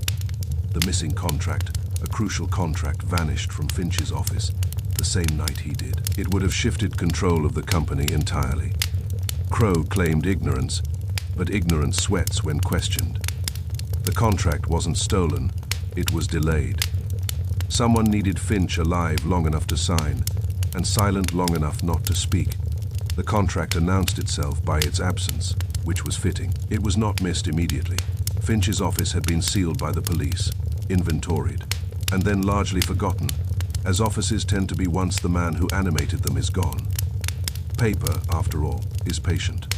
The missing contract, a crucial contract, vanished from Finch's office the same night he did. It would have shifted control of the company entirely. Crow claimed ignorance, but ignorance sweats when questioned. The contract wasn't stolen, it was delayed. Someone needed Finch alive long enough to sign, and silent long enough not to speak. The contract announced itself by its absence, which was fitting. It was not missed immediately. Finch's office had been sealed by the police, inventoried, and then largely forgotten, as offices tend to be once the man who animated them is gone. Paper, after all, is patient.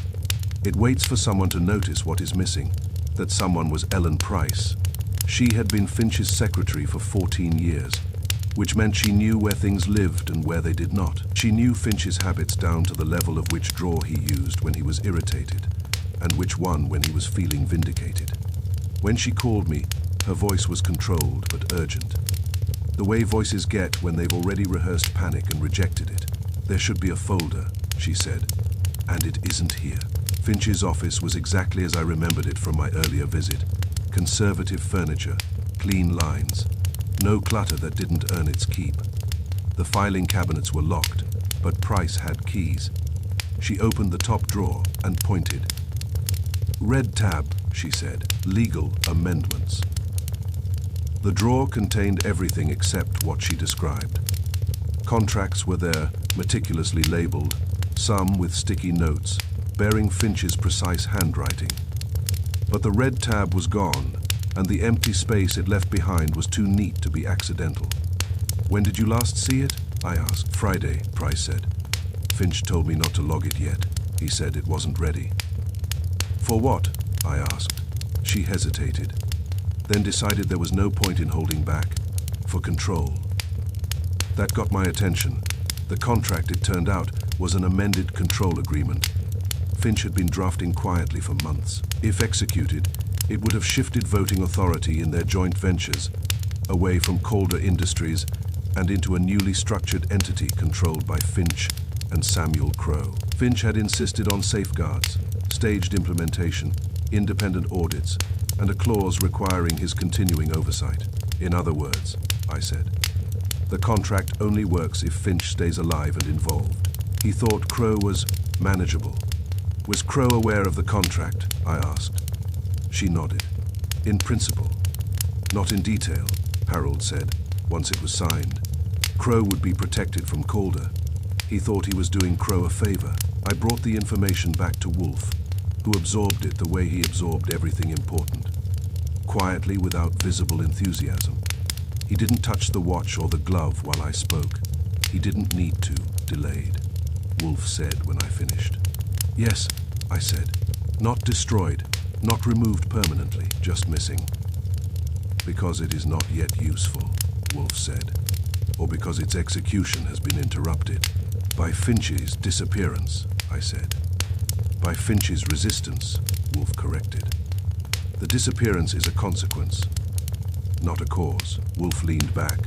It waits for someone to notice what is missing, that someone was Ellen Price. She had been Finch's secretary for 14 years, which meant she knew where things lived and where they did not. She knew Finch's habits down to the level of which drawer he used when he was irritated, and which one when he was feeling vindicated. When she called me, her voice was controlled but urgent. The way voices get when they've already rehearsed panic and rejected it. There should be a folder, she said, and it isn't here. Finch's office was exactly as I remembered it from my earlier visit. Conservative furniture, clean lines, no clutter that didn't earn its keep. The filing cabinets were locked, but Price had keys. She opened the top drawer and pointed. Red tab, she said, legal amendments. The drawer contained everything except what she described. Contracts were there, meticulously labeled, some with sticky notes, bearing Finch's precise handwriting. But the red tab was gone, and the empty space it left behind was too neat to be accidental. When did you last see it? I asked. Friday, Price said. Finch told me not to log it yet. He said it wasn't ready. For what? I asked. She hesitated, then decided there was no point in holding back. For control. That got my attention. The contract, it turned out, was an amended control agreement. Finch had been drafting quietly for months. If executed, it would have shifted voting authority in their joint ventures, away from Calder Industries and into a newly structured entity controlled by Finch and Samuel Crow. Finch had insisted on safeguards, staged implementation, independent audits, and a clause requiring his continuing oversight. In other words, I said, the contract only works if Finch stays alive and involved. He thought Crow was manageable. Was Crow aware of the contract? I asked. She nodded. In principle. Not in detail, Harold said, once it was signed. Crow would be protected from Calder. He thought he was doing Crow a favor. I brought the information back to Wolfe, who absorbed it the way he absorbed everything important. Quietly, without visible enthusiasm. He didn't touch the watch or the glove while I spoke. He didn't need to, delayed. Wolfe said when I finished. Yes, I said. Not destroyed, not removed permanently, just missing. Because it is not yet useful, Wolfe said. Or because its execution has been interrupted. By Finch's disappearance, I said. By Finch's resistance, Wolfe corrected. The disappearance is a consequence, not a cause. Wolfe leaned back,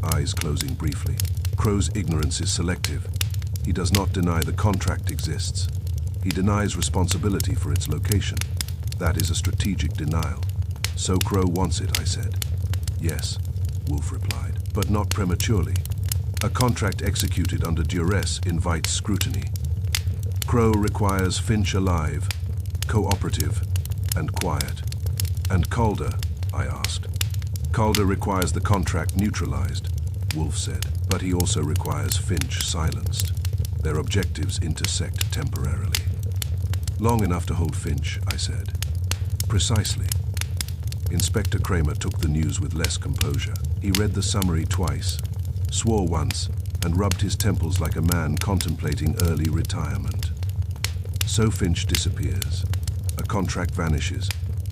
eyes closing briefly. Crow's ignorance is selective. He does not deny the contract exists. He denies responsibility for its location. That is a strategic denial. So Crow wants it, I said. Yes, Wolfe replied, but not prematurely. A contract executed under duress invites scrutiny. Crow requires Finch alive, cooperative, and quiet. And Calder, I asked. Calder requires the contract neutralized, Wolfe said, but he also requires Finch silenced. Their objectives intersect temporarily. Long enough to hold Finch, I said. Precisely. Inspector Kramer took the news with less composure. He read the summary twice, swore once, and rubbed his temples like a man contemplating early retirement. So Finch disappears. A contract vanishes,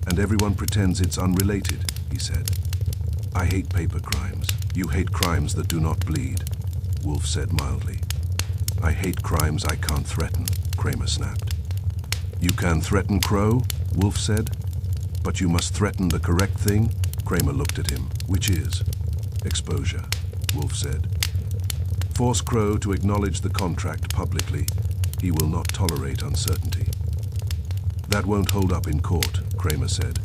and everyone pretends it's unrelated, he said. I hate paper crimes. You hate crimes that do not bleed, Wolfe said mildly. I hate crimes I can't threaten, Kramer snapped. You can threaten Crow, Wolfe said. But you must threaten the correct thing? Kramer looked at him. Which is? Exposure, Wolfe said. Force Crow to acknowledge the contract publicly. He will not tolerate uncertainty. That won't hold up in court, Kramer said.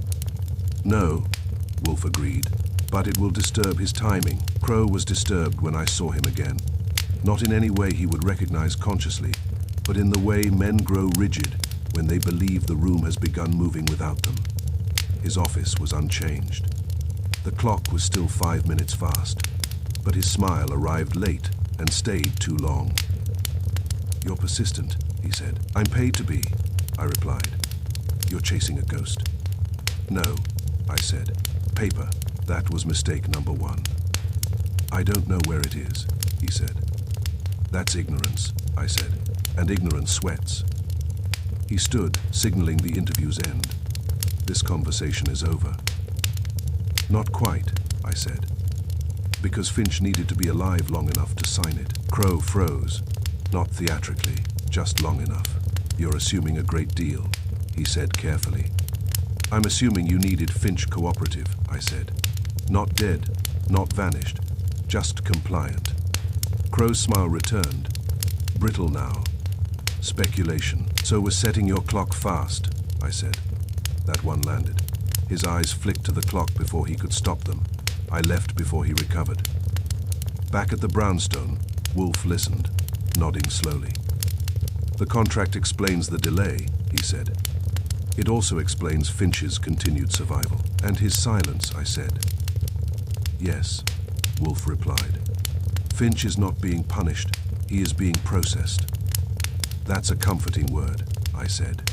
No, Wolfe agreed, but it will disturb his timing. Crow was disturbed when I saw him again. Not in any way he would recognize consciously, but in the way men grow rigid when they believe the room has begun moving without them. His office was unchanged. The clock was still 5 minutes fast, but his smile arrived late and stayed too long. You're persistent, he said. I'm paid to be, I replied. You're chasing a ghost. No, I said. Paper. That was mistake number one. I don't know where it is, he said. That's ignorance, I said, and ignorance sweats. He stood, signaling the interview's end. This conversation is over. Not quite, I said, because Finch needed to be alive long enough to sign it. Crow froze, not theatrically, just long enough. You're assuming a great deal, he said carefully. I'm assuming you needed Finch cooperative, I said. Not dead, not vanished, just compliant. Crow's smile returned, brittle now. Speculation. So was setting your clock fast, I said. That one landed. His eyes flicked to the clock before he could stop them. I left before he recovered. Back at the brownstone, Wolfe listened, nodding slowly. The contract explains the delay, he said. It also explains Finch's continued survival. And his silence, I said. Yes, Wolfe replied. Finch is not being punished, he is being processed. That's a comforting word, I said.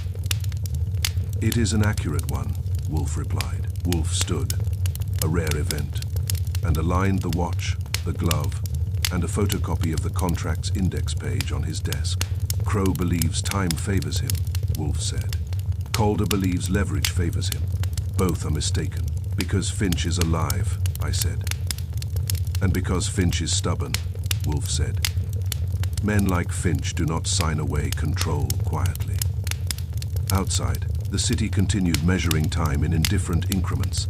It is an accurate one, Wolfe replied. Wolfe stood, a rare event, and aligned the watch, the glove, and a photocopy of the contract's index page on his desk. Crow believes time favors him, Wolfe said. Calder believes leverage favors him. Both are mistaken. Because Finch is alive, I said. And because Finch is stubborn, Wolfe said. Men like Finch do not sign away control quietly. Outside, the city continued measuring time in indifferent increments.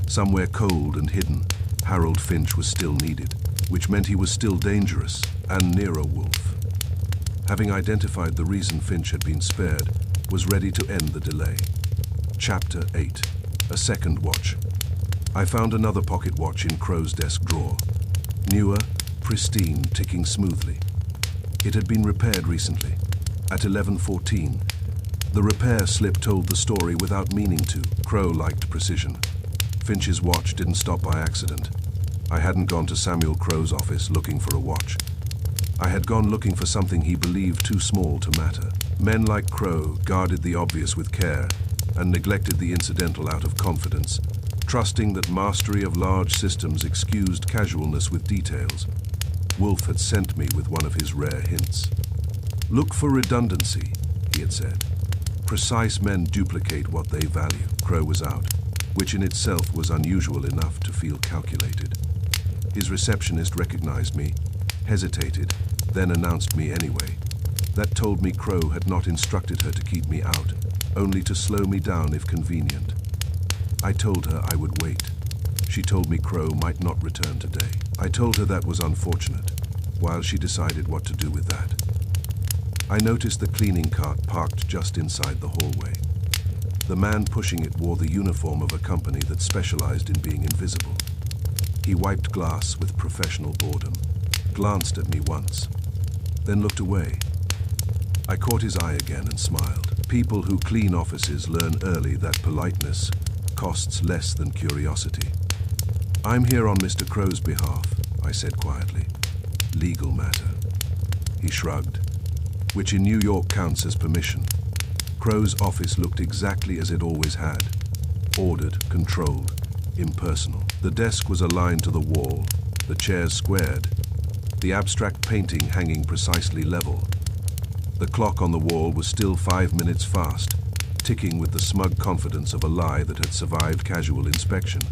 Somewhere cold and hidden, Harold Finch was still needed, which meant he was still dangerous, and Nero Wolfe. Having identified the reason Finch had been spared, was ready to end the delay. Chapter 8. A second watch. I found another pocket watch in Crow's desk drawer. Newer, pristine, ticking smoothly. It had been repaired recently, at 11:14. The repair slip told the story without meaning to. Crow liked precision. Finch's watch didn't stop by accident. I hadn't gone to Samuel Crow's office looking for a watch. I had gone looking for something he believed too small to matter. Men like Crow guarded the obvious with care and neglected the incidental out of confidence, trusting that mastery of large systems excused casualness with details. Wolfe had sent me with one of his rare hints. Look for redundancy, he had said. Precise men duplicate what they value. Crow was out, which in itself was unusual enough to feel calculated. His receptionist recognized me, hesitated, then announced me anyway. That told me Crow had not instructed her to keep me out, only to slow me down if convenient. I told her I would wait. She told me Crow might not return today. I told her that was unfortunate, while she decided what to do with that. I noticed the cleaning cart parked just inside the hallway. The man pushing it wore the uniform of a company that specialized in being invisible. He wiped glass with professional boredom, glanced at me once, then looked away. I caught his eye again and smiled. People who clean offices learn early that politeness costs less than curiosity. "I'm here on Mr. Crow's behalf," I said quietly. "Legal matter." He shrugged, which in New York counts as permission. Crow's office looked exactly as it always had. Ordered, controlled, impersonal. The desk was aligned to the wall, the chairs squared, the abstract painting hanging precisely level. The clock on the wall was still 5 minutes fast, ticking with the smug confidence of a lie that had survived casual inspection.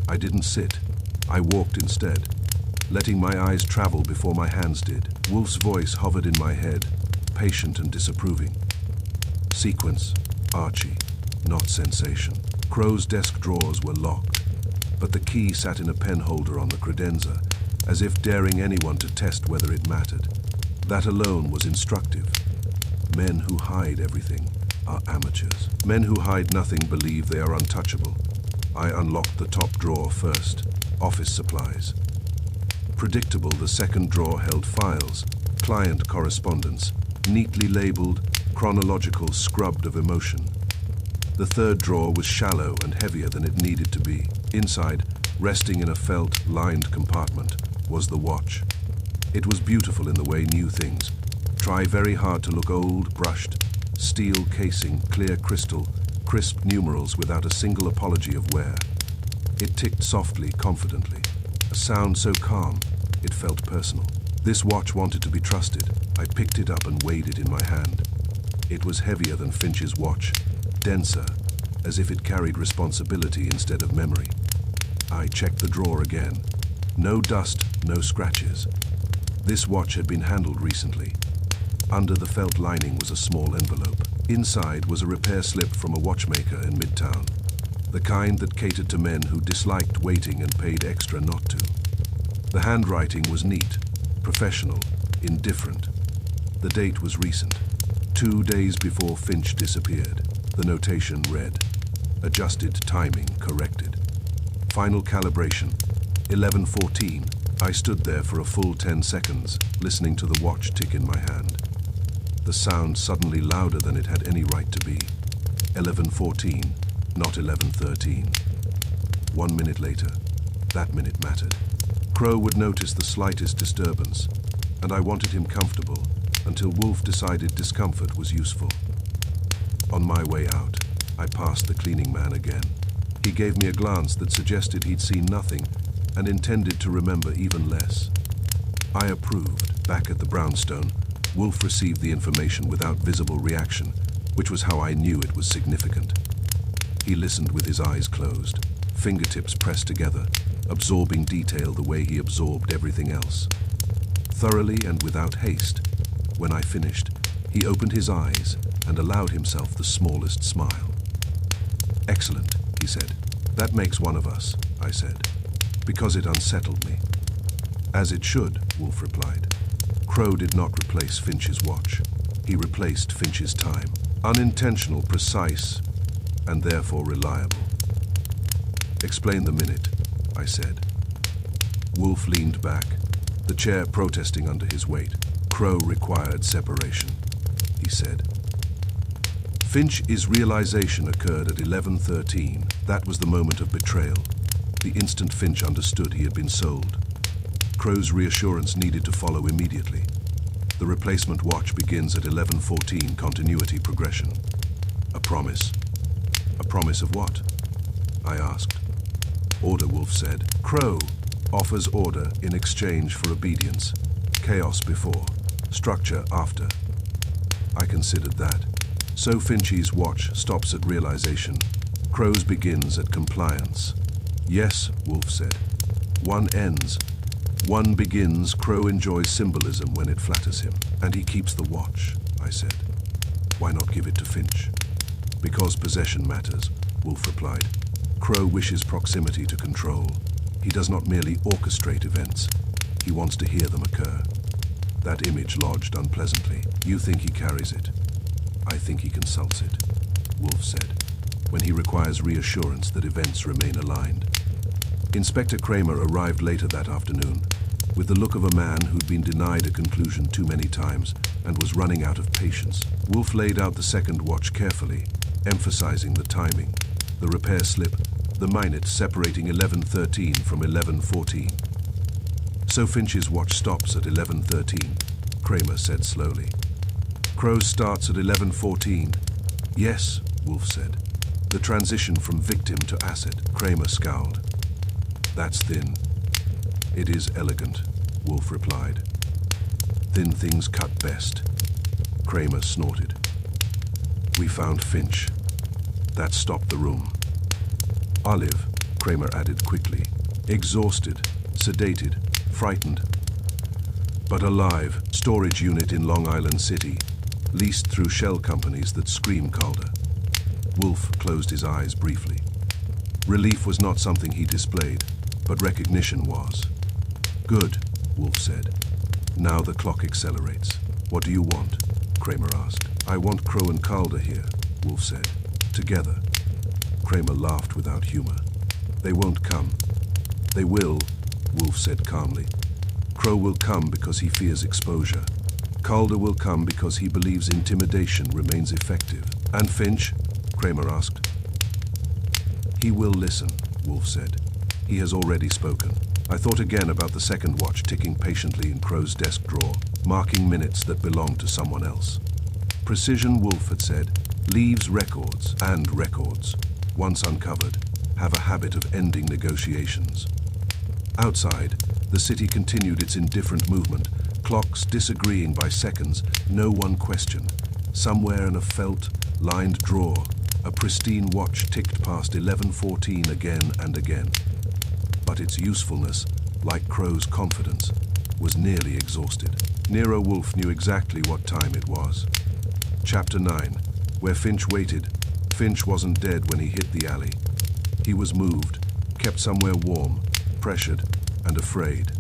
I didn't sit. I walked instead, letting my eyes travel before my hands did. Wolfe's voice hovered in my head, patient and disapproving. Sequence, Archie, not sensation. Crow's desk drawers were locked, but the key sat in a pen holder on the credenza, as if daring anyone to test whether it mattered. That alone was instructive. Men who hide everything are amateurs. Men who hide nothing believe they are untouchable. I unlocked the top drawer first, office supplies. Predictable, the second drawer held files, client correspondence, neatly labeled, chronological, scrubbed of emotion. The third drawer was shallow and heavier than it needed to be. Inside, resting in a felt-lined compartment, was the watch. It was beautiful in the way new things try very hard to look old, brushed, steel casing, clear crystal, crisp numerals without a single apology of wear. It ticked softly, confidently, a sound so calm, it felt personal. This watch wanted to be trusted. I picked it up and weighed it in my hand. It was heavier than Finch's watch, denser, as if it carried responsibility instead of memory. I checked the drawer again. No dust, no scratches. This watch had been handled recently. Under the felt lining was a small envelope. Inside was a repair slip from a watchmaker in Midtown, the kind that catered to men who disliked waiting and paid extra not to. The handwriting was neat, professional, indifferent. The date was recent, 2 days before Finch disappeared. The notation read, "Adjusted timing corrected. Final calibration, 11:14. I stood there for a full 10 seconds, listening to the watch tick in my hand. The sound suddenly louder than it had any right to be. 11:14, not 11:13. 1 minute later, that minute mattered. Crow would notice the slightest disturbance, and I wanted him comfortable until Wolfe decided discomfort was useful. On my way out, I passed the cleaning man again. He gave me a glance that suggested he'd seen nothing and intended to remember even less. I approved. Back at the brownstone, Wolfe received the information without visible reaction, which was how I knew it was significant. He listened with his eyes closed, fingertips pressed together, absorbing detail the way he absorbed everything else. Thoroughly and without haste, when I finished, he opened his eyes and allowed himself the smallest smile. "Excellent," he said. "That makes one of us," I said, because it unsettled me. "As it should," Wolfe replied. Crow did not replace Finch's watch. He replaced Finch's time. Unintentional, precise, and therefore reliable. "Explain the minute," I said. Wolfe leaned back, the chair protesting under his weight. "Crow required separation," he said. Finch's realization occurred at 11:13. That was the moment of betrayal. The instant Finch understood he had been sold. Crow's reassurance needed to follow immediately. The replacement watch begins at 11:14, continuity progression. A promise. A promise of what? I asked. Order, Wolfe said. Crow offers order in exchange for obedience. Chaos before, structure after. I considered that. So Finch's watch stops at realization. Crow's begins at compliance. Yes, Wolfe said. One ends. One begins. Crow enjoys symbolism when it flatters him. And he keeps the watch, I said. Why not give it to Finch? Because possession matters, Wolfe replied. Crow wishes proximity to control. He does not merely orchestrate events. He wants to hear them occur. That image lodged unpleasantly. You think he carries it. I think he consults it, Wolfe said, when he requires reassurance that events remain aligned. Inspector Kramer arrived later that afternoon, with the look of a man who'd been denied a conclusion too many times and was running out of patience. Wolfe laid out the second watch carefully, emphasizing the timing, the repair slip, the minutes separating 11:13 from 11:14. So Finch's watch stops at 11:13, Kramer said slowly. Crow's starts at 11:14. Yes, Wolfe said. The transition from victim to asset, Kramer scowled. That's thin. It is elegant, Wolfe replied. Thin things cut best. Kramer snorted. We found Finch. That stopped the room. Olive, Kramer added quickly. Exhausted, sedated, frightened. But alive, storage unit in Long Island City, leased through shell companies that scream Calder. Wolfe closed his eyes briefly. Relief was not something he displayed, but recognition was. Good, Wolfe said. Now the clock accelerates. What do you want? Kramer asked. I want Crow and Calder here, Wolfe said. Together. Kramer laughed without humor. They won't come. They will, Wolfe said calmly. Crow will come because he fears exposure. Calder will come because he believes intimidation remains effective. And Finch? Kramer asked. He will listen, Wolfe said. He has already spoken. I thought again about the second watch ticking patiently in Crow's desk drawer, marking minutes that belonged to someone else. Precision, Wolfe had said, leaves records, and records, once uncovered, have a habit of ending negotiations. Outside, the city continued its indifferent movement, clocks disagreeing by seconds, no one questioned. Somewhere in a felt, lined drawer, a pristine watch ticked past 11:14 again and again. But its usefulness, like Crow's confidence, was nearly exhausted. Nero Wolfe knew exactly what time it was. Chapter 9, where Finch waited. Finch wasn't dead when he hit the alley. He was moved, kept somewhere warm, pressured, and afraid.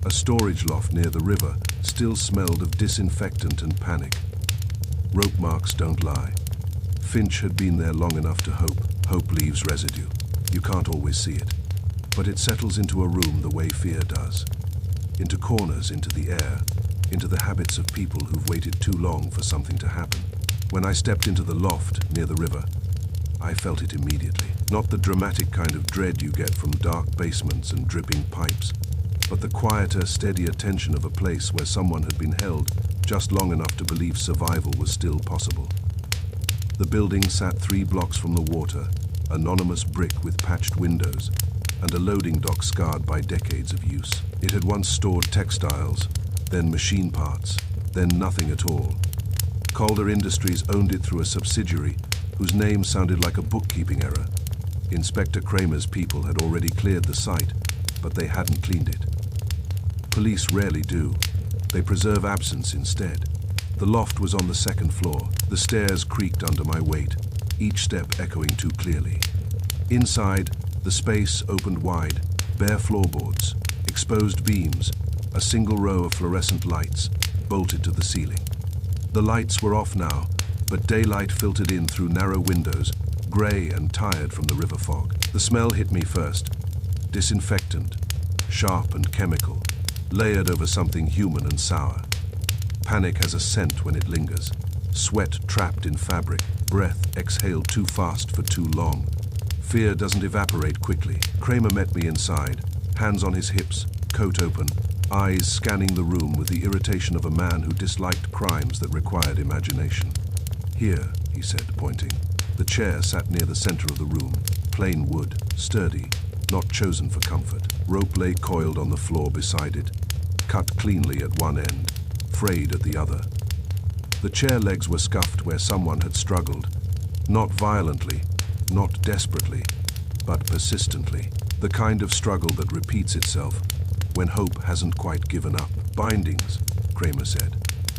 A storage loft near the river still smelled of disinfectant and panic. Rope marks don't lie. Finch had been there long enough to hope. Hope leaves residue. You can't always see it. But it settles into a room the way fear does. Into corners, into the air, into the habits of people who've waited too long for something to happen. When I stepped into the loft near the river, I felt it immediately. Not the dramatic kind of dread you get from dark basements and dripping pipes, but the quieter, steadier tension of a place where someone had been held just long enough to believe survival was still possible. The building sat 3 blocks from the water, anonymous brick with patched windows, and a loading dock scarred by decades of use. It had once stored textiles, then machine parts, then nothing at all. Calder Industries owned it through a subsidiary whose name sounded like a bookkeeping error. Inspector Kramer's people had already cleared the site, but they hadn't cleaned it. Police rarely do. They preserve absence instead. The loft was on the 2nd floor. The stairs creaked under my weight, each step echoing too clearly. Inside, the space opened wide, bare floorboards, exposed beams, a single row of fluorescent lights, bolted to the ceiling. The lights were off now, but daylight filtered in through narrow windows, gray and tired from the river fog. The smell hit me first. Disinfectant, sharp and chemical, layered over something human and sour. Panic has a scent when it lingers. Sweat trapped in fabric, breath exhaled too fast for too long. Fear doesn't evaporate quickly. Kramer met me inside, hands on his hips, coat open, eyes scanning the room with the irritation of a man who disliked crimes that required imagination. Here, he said, pointing. The chair sat near the center of the room, plain wood, sturdy, not chosen for comfort. Rope lay coiled on the floor beside it, cut cleanly at one end, frayed at the other. The chair legs were scuffed where someone had struggled, not violently, not desperately, but persistently. The kind of struggle that repeats itself when hope hasn't quite given up. Bindings, Kramer said.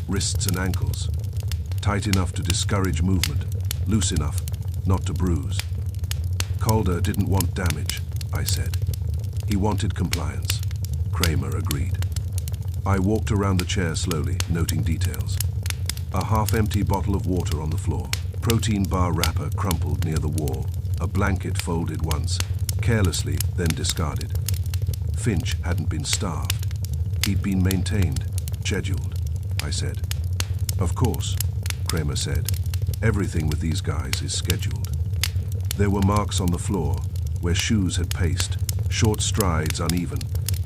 Wrists and ankles. Tight enough to discourage movement, loose enough not to bruise. Calder didn't want damage, I said. He wanted compliance. Kramer agreed. I walked around the chair slowly, noting details. A half-empty bottle of water on the floor, protein bar wrapper crumpled near the wall, a blanket folded once, carelessly, then discarded. Finch hadn't been starved. He'd been maintained, scheduled, I said. Of course, Kramer said. Everything with these guys is scheduled. There were marks on the floor, where shoes had paced, short strides uneven.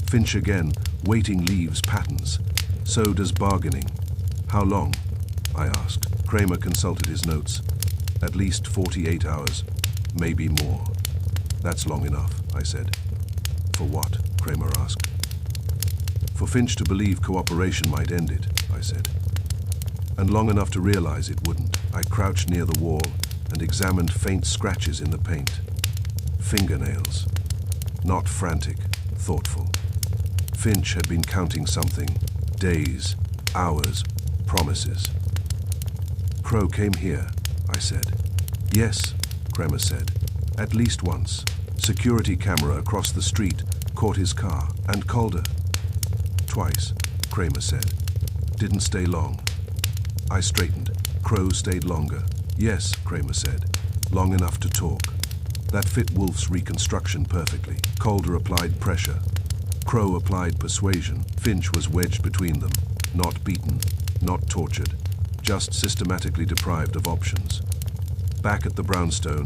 Finch again, waiting leaves patterns. So does bargaining. How long? I asked. Kramer consulted his notes. At least 48 hours, maybe more. That's long enough, I said. For what? Kramer asked. For Finch to believe cooperation might end it, I said. And long enough to realize it wouldn't. I crouched near the wall and examined faint scratches in the paint. Fingernails. Not frantic, thoughtful. Finch had been counting something. Days, hours, promises. Crow came here, I said. Yes, Kramer said. At least once. Security camera across the street caught his car. And Calder. Twice, Kramer said. Didn't stay long. I straightened. Crow stayed longer. Yes, Kramer said. Long enough to talk. That fit Wolfe's reconstruction perfectly. Calder applied pressure. Crow applied persuasion. Finch was wedged between them. Not beaten, not tortured. Just systematically deprived of options. Back at the brownstone,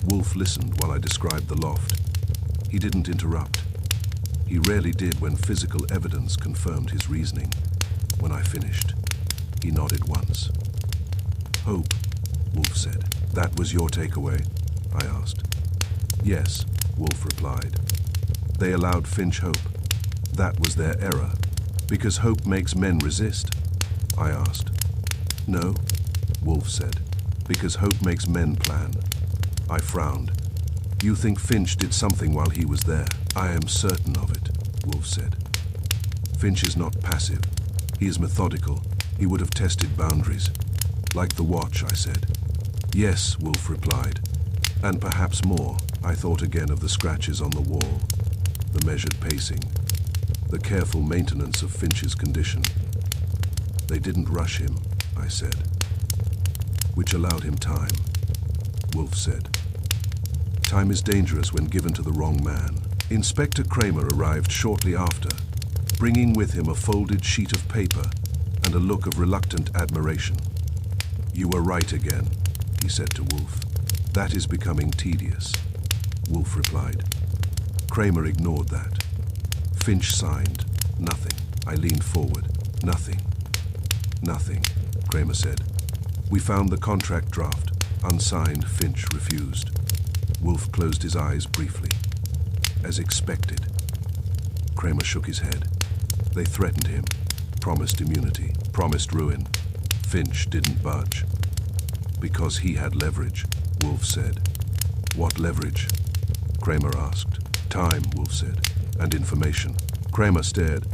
Wolfe listened while I described the loft. He didn't interrupt. He rarely did when physical evidence confirmed his reasoning. When I finished, he nodded once. Hope, Wolfe said. That was your takeaway? I asked. Yes, Wolfe replied. They allowed Finch hope. That was their error. Because hope makes men resist? I asked. No, Wolfe said. Because hope makes men plan. I frowned. You think Finch did something while he was there? I am certain of it, Wolfe said. Finch is not passive. He is methodical. He would have tested boundaries. Like the watch, I said. Yes, Wolfe replied. And perhaps more. I thought again of the scratches on the wall, the measured pacing, the careful maintenance of Finch's condition. They didn't rush him, I said. Which allowed him time, Wolfe said. Time is dangerous when given to the wrong man. Inspector Kramer arrived shortly after, bringing with him a folded sheet of paper and a look of reluctant admiration. You were right again, he said to Wolfe. That is becoming tedious, Wolfe replied. Kramer ignored that. Finch signed. Nothing. I leaned forward. Nothing. Nothing, Kramer said. We found the contract draft. Unsigned. Finch refused. Wolfe closed his eyes briefly. As expected. Kramer shook his head. They threatened him. Promised immunity. Promised ruin. Finch didn't budge. Because he had leverage, Wolfe said. What leverage? Kramer asked. Time, Wolfe said. And information. Kramer stared.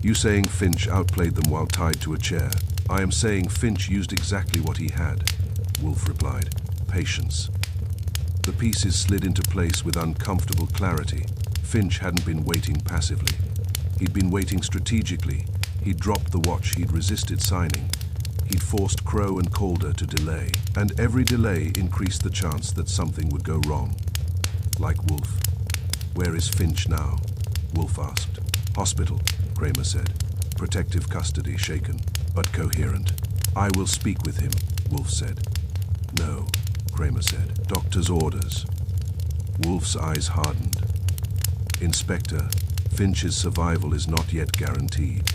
You saying Finch outplayed them while tied to a chair? I am saying Finch used exactly what he had, Wolfe replied. Patience. The pieces slid into place with uncomfortable clarity. Finch hadn't been waiting passively. He'd been waiting strategically. He'd dropped the watch he'd resisted signing. He'd forced Crow and Calder to delay, and every delay increased the chance that something would go wrong. Like Wolfe. Where is Finch now? Wolfe asked. Hospital, Kramer said. Protective custody, shaken, but coherent. I will speak with him, Wolfe said. No, Kramer said. Doctor's orders. Wolfe's eyes hardened. Inspector, Finch's survival is not yet guaranteed.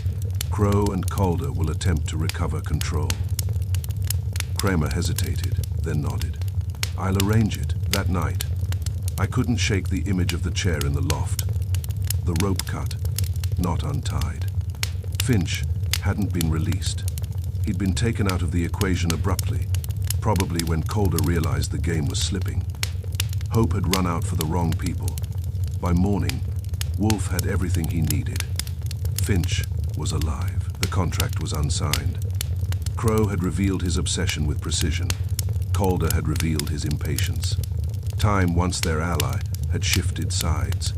Crow and Calder will attempt to recover control. Kramer hesitated, then nodded. I'll arrange it, that night. I couldn't shake the image of the chair in the loft. The rope cut, not untied. Finch hadn't been released. He'd been taken out of the equation abruptly, probably when Calder realized the game was slipping. Hope had run out for the wrong people. By morning, Wolfe had everything he needed. Finch was alive. The contract was unsigned. Crow had revealed his obsession with precision. Calder had revealed his impatience. Time, once their ally, had shifted sides.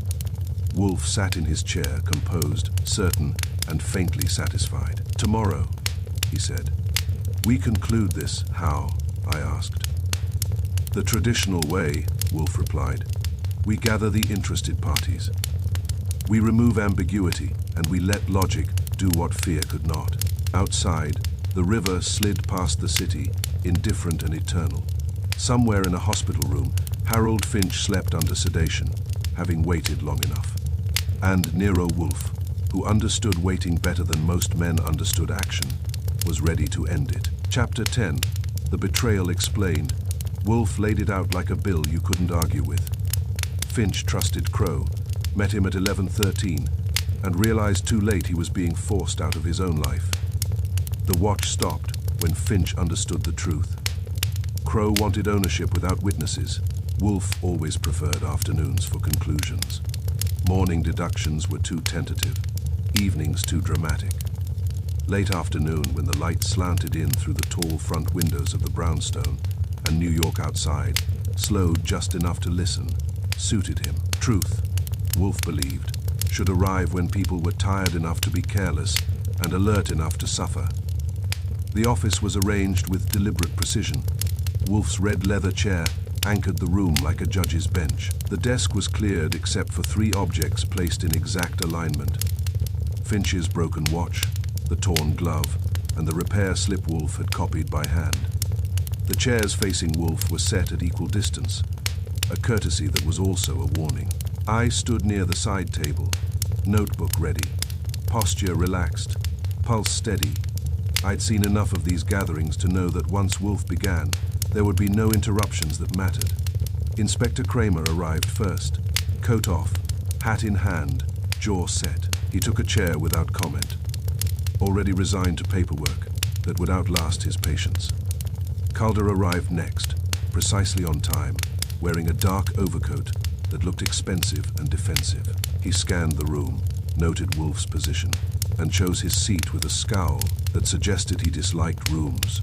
Wolfe sat in his chair, composed, certain, and faintly satisfied. "Tomorrow," he said. "We conclude this. How?" I asked. "The traditional way," Wolfe replied. "We gather the interested parties. We remove ambiguity, and we let logic do what fear could not." Outside, the river slid past the city, indifferent and eternal. Somewhere in a hospital room, Harold Finch slept under sedation, having waited long enough. And Nero Wolfe, who understood waiting better than most men understood action, was ready to end it. Chapter 10, The Betrayal Explained. Wolfe laid it out like a bill you couldn't argue with. Finch trusted Crow, met him at 11:13, and realized too late he was being forced out of his own life. The watch stopped when Finch understood the truth. Crow wanted ownership without witnesses. Wolfe always preferred afternoons for conclusions. Morning deductions were too tentative, evenings too dramatic. Late afternoon, when the light slanted in through the tall front windows of the brownstone and New York outside, slowed just enough to listen, suited him. Truth, Wolfe believed, should arrive when people were tired enough to be careless and alert enough to suffer. The office was arranged with deliberate precision. Wolfe's red leather chair anchored the room like a judge's bench. The desk was cleared except for 3 objects placed in exact alignment: Finch's broken watch, the torn glove, and the repair slip Wolfe had copied by hand. The chairs facing Wolfe were set at equal distance, a courtesy that was also a warning. I stood near the side table, notebook ready, posture relaxed, pulse steady. I'd seen enough of these gatherings to know that once Wolfe began, there would be no interruptions that mattered. Inspector Kramer arrived first, coat off, hat in hand, jaw set. He took a chair without comment, already resigned to paperwork that would outlast his patience. Calder arrived next, precisely on time, wearing a dark overcoat that looked expensive and defensive. He scanned the room, noted Wolfe's position, and chose his seat with a scowl that suggested he disliked rooms.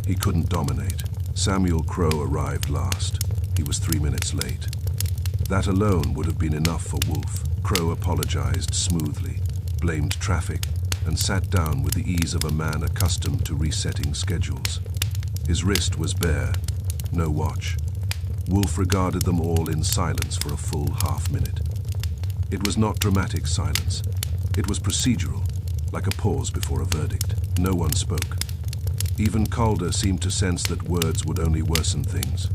He couldn't dominate. Samuel Crow arrived last. He was 3 minutes late. That alone would have been enough for Wolfe. Crow apologized smoothly, blamed traffic, and sat down with the ease of a man accustomed to resetting schedules. His wrist was bare, no watch. Wolfe regarded them all in silence for a full half-minute. It was not dramatic silence. It was procedural, like a pause before a verdict. No one spoke. Even Calder seemed to sense that words would only worsen things.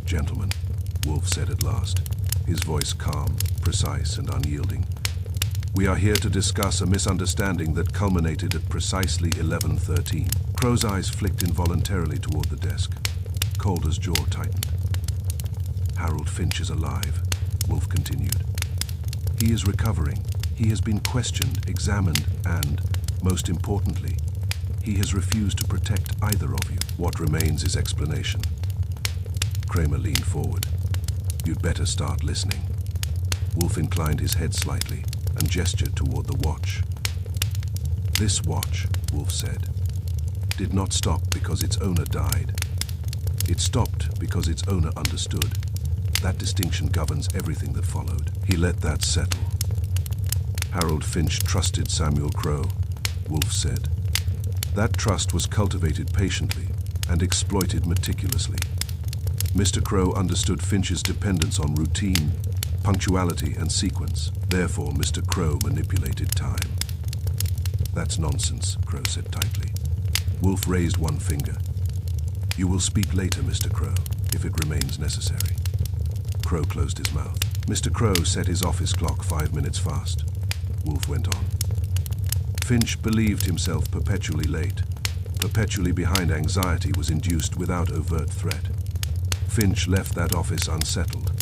"Gentlemen," Wolfe said at last, his voice calm, precise, and unyielding. "We are here to discuss a misunderstanding that culminated at precisely 11:13. Crow's eyes flicked involuntarily toward the desk. Calder's jaw tightened. "Harold Finch is alive," Wolfe continued. "He is recovering. He has been questioned, examined, and, most importantly, he has refused to protect either of you. What remains is explanation." Kramer leaned forward. "You'd better start listening." Wolfe inclined his head slightly and gestured toward the watch. "This watch," Wolfe said, "did not stop because its owner died. It stopped because its owner understood. That distinction governs everything that followed." He let that settle. "Harold Finch trusted Samuel Crow," Wolfe said. "That trust was cultivated patiently and exploited meticulously. Mr. Crow understood Finch's dependence on routine, punctuality, and sequence. Therefore, Mr. Crow manipulated time." "That's nonsense," Crow said tightly. Wolfe raised one finger. "You will speak later, Mr. Crow, if it remains necessary." Crow closed his mouth. Mr. Crow set his office clock 5 minutes fast. Wolfe went on. "Finch believed himself perpetually late. Perpetually behind anxiety was induced without overt threat. Finch left that office unsettled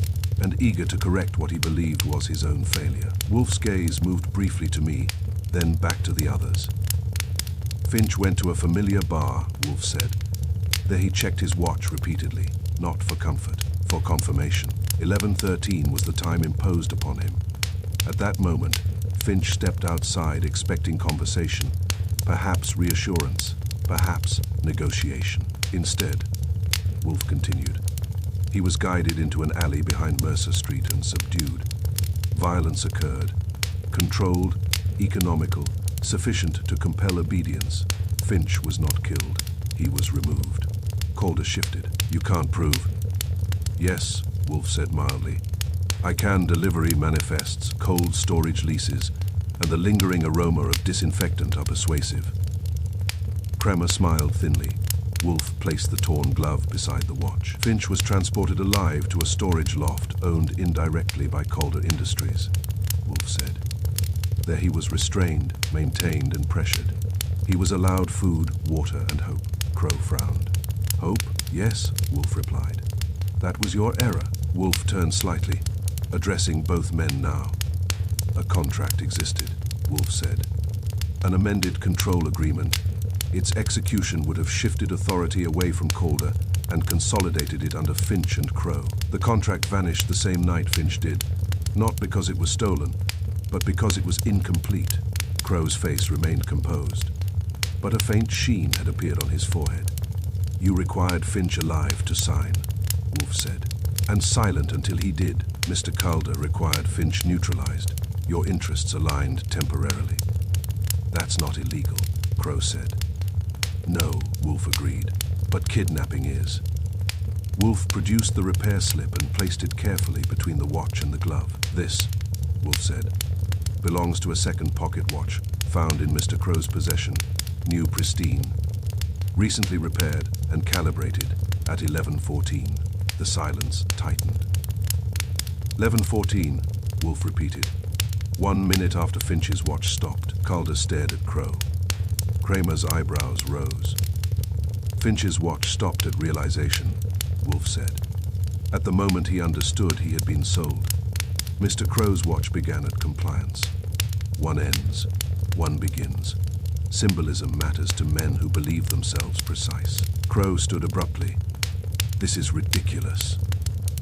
and eager to correct what he believed was his own failure." Wolfe's gaze moved briefly to me, then back to the others. "Finch went to a familiar bar," Wolfe said. There he checked his watch repeatedly, not for comfort, for confirmation. 11:13 was the time imposed upon him. At that moment, Finch stepped outside expecting conversation, perhaps reassurance, perhaps negotiation. Instead, Wolfe continued, he was guided into an alley behind Mercer Street and subdued. Violence occurred. Controlled, economical, sufficient to compel obedience. Finch was not killed. He was removed. Calder shifted. You can't prove. Yes, Wolfe said mildly. I can. Delivery manifests, cold storage leases, and the lingering aroma of disinfectant are persuasive. Kremer smiled thinly. Wolfe placed the torn glove beside the watch. Finch was transported alive to a storage loft owned indirectly by Calder Industries, Wolfe said. There he was restrained, maintained, and pressured. He was allowed food, water, and hope. Crow frowned. Hope? Yes, Wolfe replied. That was your error. Wolfe turned slightly, addressing both men now. A contract existed, Wolfe said. An amended control agreement. Its execution would have shifted authority away from Calder and consolidated it under Finch and Crow. The contract vanished the same night Finch did, not because it was stolen, but because it was incomplete. Crow's face remained composed, but a faint sheen had appeared on his forehead. You required Finch alive to sign, Wolfe said, and silent until he did. Mr. Calder required Finch neutralized, your interests aligned temporarily. That's not illegal, Crow said. No, Wolfe agreed, but kidnapping is. Wolfe produced the repair slip and placed it carefully between the watch and the glove. This, Wolfe said, belongs to a second pocket watch found in Mr. Crow's possession, new pristine, recently repaired and calibrated at 11:14. The silence tightened. 11:14, Wolfe repeated. 1 minute after Finch's watch stopped, Calder stared at Crow. Kramer's eyebrows rose. Finch's watch stopped at realization, Wolfe said. At the moment he understood he had been sold. Mr. Crow's watch began at compliance. One ends, one begins. Symbolism matters to men who believe themselves precise. Crow stood abruptly. This is ridiculous.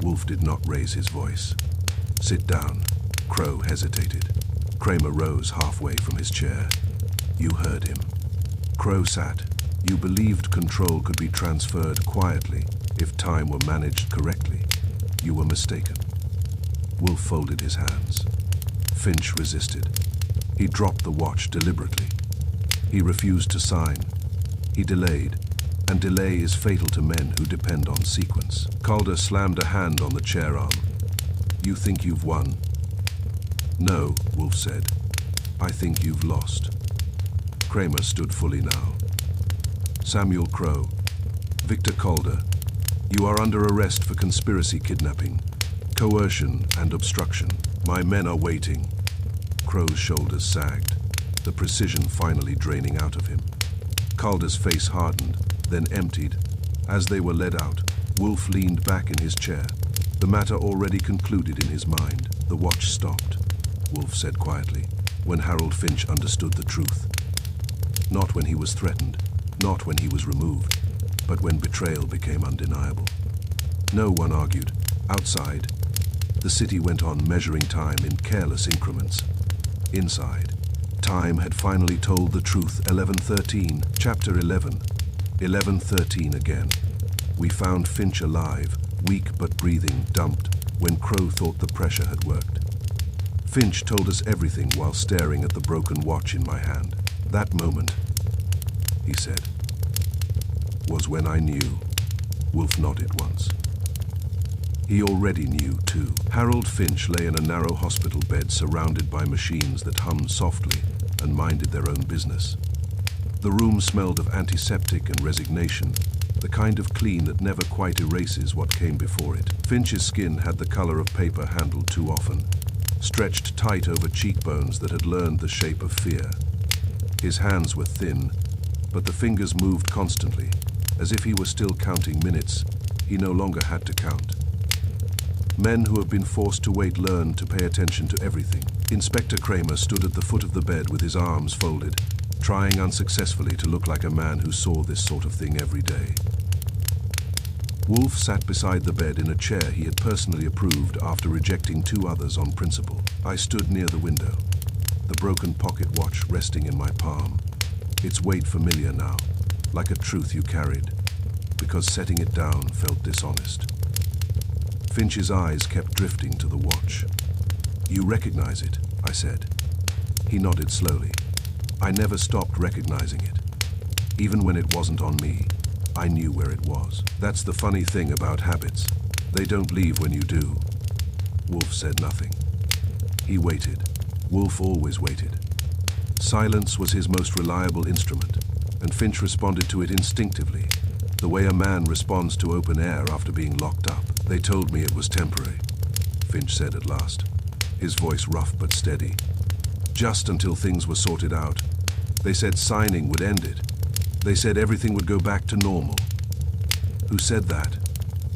Wolfe did not raise his voice. Sit down. Crow hesitated. Kramer rose halfway from his chair. You heard him. Crow sat. You believed control could be transferred quietly if time were managed correctly. You were mistaken. Wolfe folded his hands. Finch resisted. He dropped the watch deliberately. He refused to sign. He delayed, and delay is fatal to men who depend on sequence. Calder slammed a hand on the chair arm. You think you've won? No, Wolfe said. I think you've lost. Kramer stood fully now. Samuel Crow, Victor Calder, you are under arrest for conspiracy kidnapping, coercion, and obstruction. My men are waiting. Crow's shoulders sagged, the precision finally draining out of him. Calder's face hardened, then emptied. As they were led out, Wolfe leaned back in his chair, the matter already concluded in his mind. The watch stopped, Wolfe said quietly, when Harold Finch understood the truth. Not when he was threatened, not when he was removed, but when betrayal became undeniable. No one argued. Outside, the city went on measuring time in careless increments. Inside, time had finally told the truth. 11:13, chapter 11. 11:13 again. We found Finch alive, weak but breathing, dumped, when Crow thought the pressure had worked. Finch told us everything while staring at the broken watch in my hand. That moment, he said, was when I knew. Wolfe nodded once. He already knew, too. Harold Finch lay in a narrow hospital bed surrounded by machines that hummed softly and minded their own business. The room smelled of antiseptic and resignation, the kind of clean that never quite erases what came before it. Finch's skin had the color of paper handled too often, stretched tight over cheekbones that had learned the shape of fear. His hands were thin, but the fingers moved constantly, as if he were still counting minutes he no longer had to count. Men who have been forced to wait learn to pay attention to everything. Inspector Kramer stood at the foot of the bed with his arms folded, trying unsuccessfully to look like a man who saw this sort of thing every day. Wolfe sat beside the bed in a chair he had personally approved after rejecting 2 others on principle. I stood near the window, the broken pocket watch resting in my palm, its weight familiar now, like a truth you carried, because setting it down felt dishonest. Finch's eyes kept drifting to the watch. You recognize it, I said. He nodded slowly. I never stopped recognizing it. Even when it wasn't on me, I knew where it was. That's the funny thing about habits. They don't leave when you do. Wolfe said nothing. He waited. Wolfe always waited. Silence was his most reliable instrument, and Finch responded to it instinctively, the way a man responds to open air after being locked up. They told me it was temporary, Finch said at last, his voice rough but steady. Just until things were sorted out. They said signing would end it. They said everything would go back to normal. Who said that?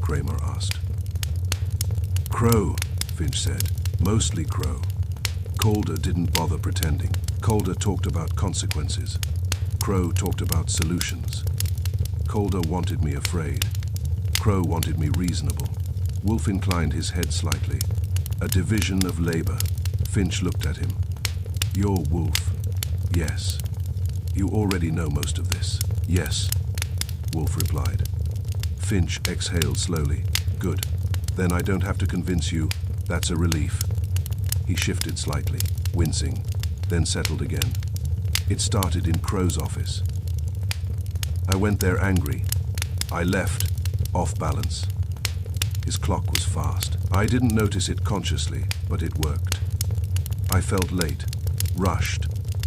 Kramer asked. Crow, Finch said. Mostly Crow. Calder didn't bother pretending. Calder talked about consequences. Crow talked about solutions. Calder wanted me afraid. Crow wanted me reasonable. Wolfe inclined his head slightly. A division of labor. Finch looked at him. You're Wolfe. Yes. You already know most of this. Yes, Wolfe replied. Finch exhaled slowly. Good. Then I don't have to convince you. That's a relief. He shifted slightly, wincing, then settled again. It started in Crow's office. I went there angry. I left, off balance. His clock was fast. I didn't notice it consciously, but it worked. I felt late, rushed,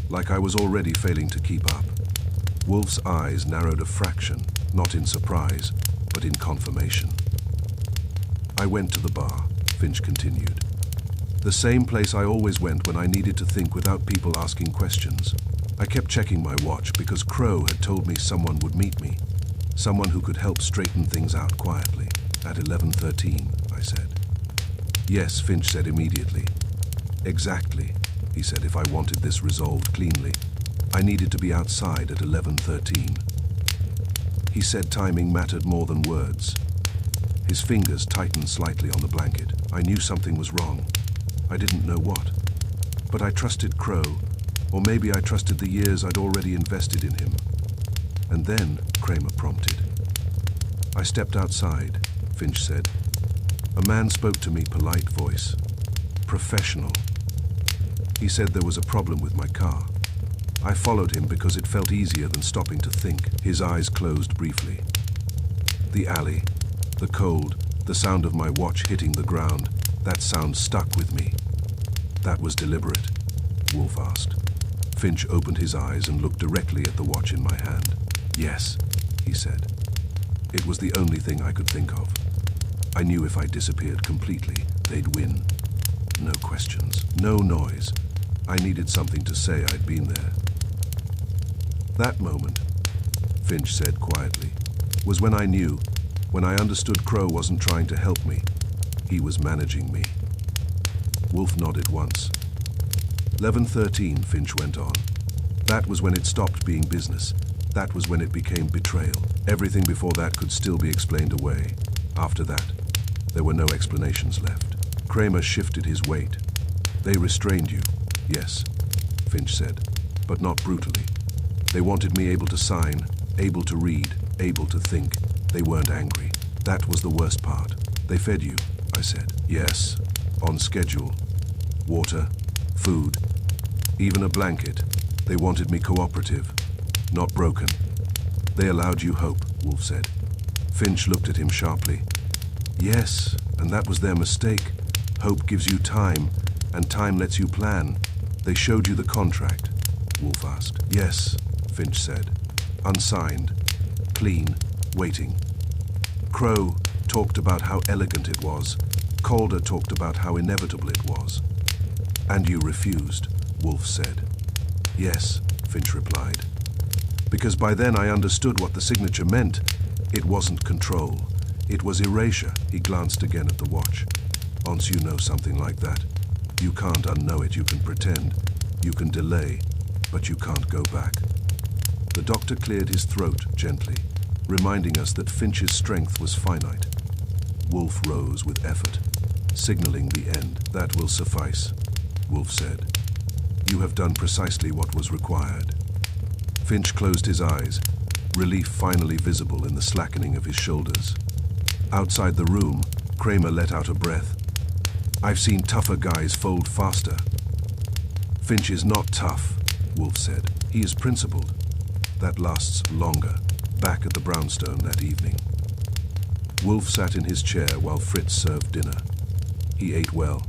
like I was already failing to keep up. Wolfe's eyes narrowed a fraction, not in surprise, but in confirmation. I went to the bar, Finch continued. The same place I always went when I needed to think without people asking questions. I kept checking my watch because Crow had told me someone would meet me. Someone who could help straighten things out quietly. At 11:13, I said. Yes, Finch said immediately. Exactly, he said, if I wanted this resolved cleanly. I needed to be outside at 11:13. He said timing mattered more than words. His fingers tightened slightly on the blanket. I knew something was wrong. I didn't know what. But I trusted Crow, or maybe I trusted the years I'd already invested in him. And then, Kramer prompted. I stepped outside, Finch said. A man spoke to me, polite voice. Professional. He said there was a problem with my car. I followed him because it felt easier than stopping to think. His eyes closed briefly. The alley, the cold, the sound of my watch hitting the ground, that sound stuck with me. That was deliberate, Wolfe asked. Finch opened his eyes and looked directly at the watch in my hand. Yes, he said. It was the only thing I could think of. I knew if I disappeared completely, they'd win. No questions, no noise. I needed something to say I'd been there. That moment, Finch said quietly, was when I knew, when I understood Crow wasn't trying to help me. He was managing me. Wolfe nodded once. 11:13, Finch went on. That was when it stopped being business. That was when it became betrayal. Everything before that could still be explained away. After that, there were no explanations left. Kramer shifted his weight. They restrained you, yes, Finch said, but not brutally. They wanted me able to sign, able to read, able to think. They weren't angry. That was the worst part. They fed you, I said. Yes, on schedule. Water, food, even a blanket. They wanted me cooperative, not broken. They allowed you hope, Wolfe said. Finch looked at him sharply. Yes, and that was their mistake. Hope gives you time, and time lets you plan. They showed you the contract, Wolfe asked. Yes, Finch said. Unsigned, clean, waiting. Crow talked about how elegant it was. Calder talked about how inevitable it was. And you refused, Wolfe said. Yes, Finch replied. Because by then I understood what the signature meant. It wasn't control. It was erasure. He glanced again at the watch. Once you know something like that, you can't unknow it. You can pretend. You can delay, but you can't go back. The doctor cleared his throat gently, reminding us that Finch's strength was finite. Wolfe rose with effort, signaling the end. That will suffice, Wolfe said. You have done precisely what was required. Finch closed his eyes, relief finally visible in the slackening of his shoulders. Outside the room, Kramer let out a breath. I've seen tougher guys fold faster. Finch is not tough, Wolfe said. He is principled. That lasts longer. Back at the brownstone that evening. Wolfe sat in his chair while Fritz served dinner. He ate well.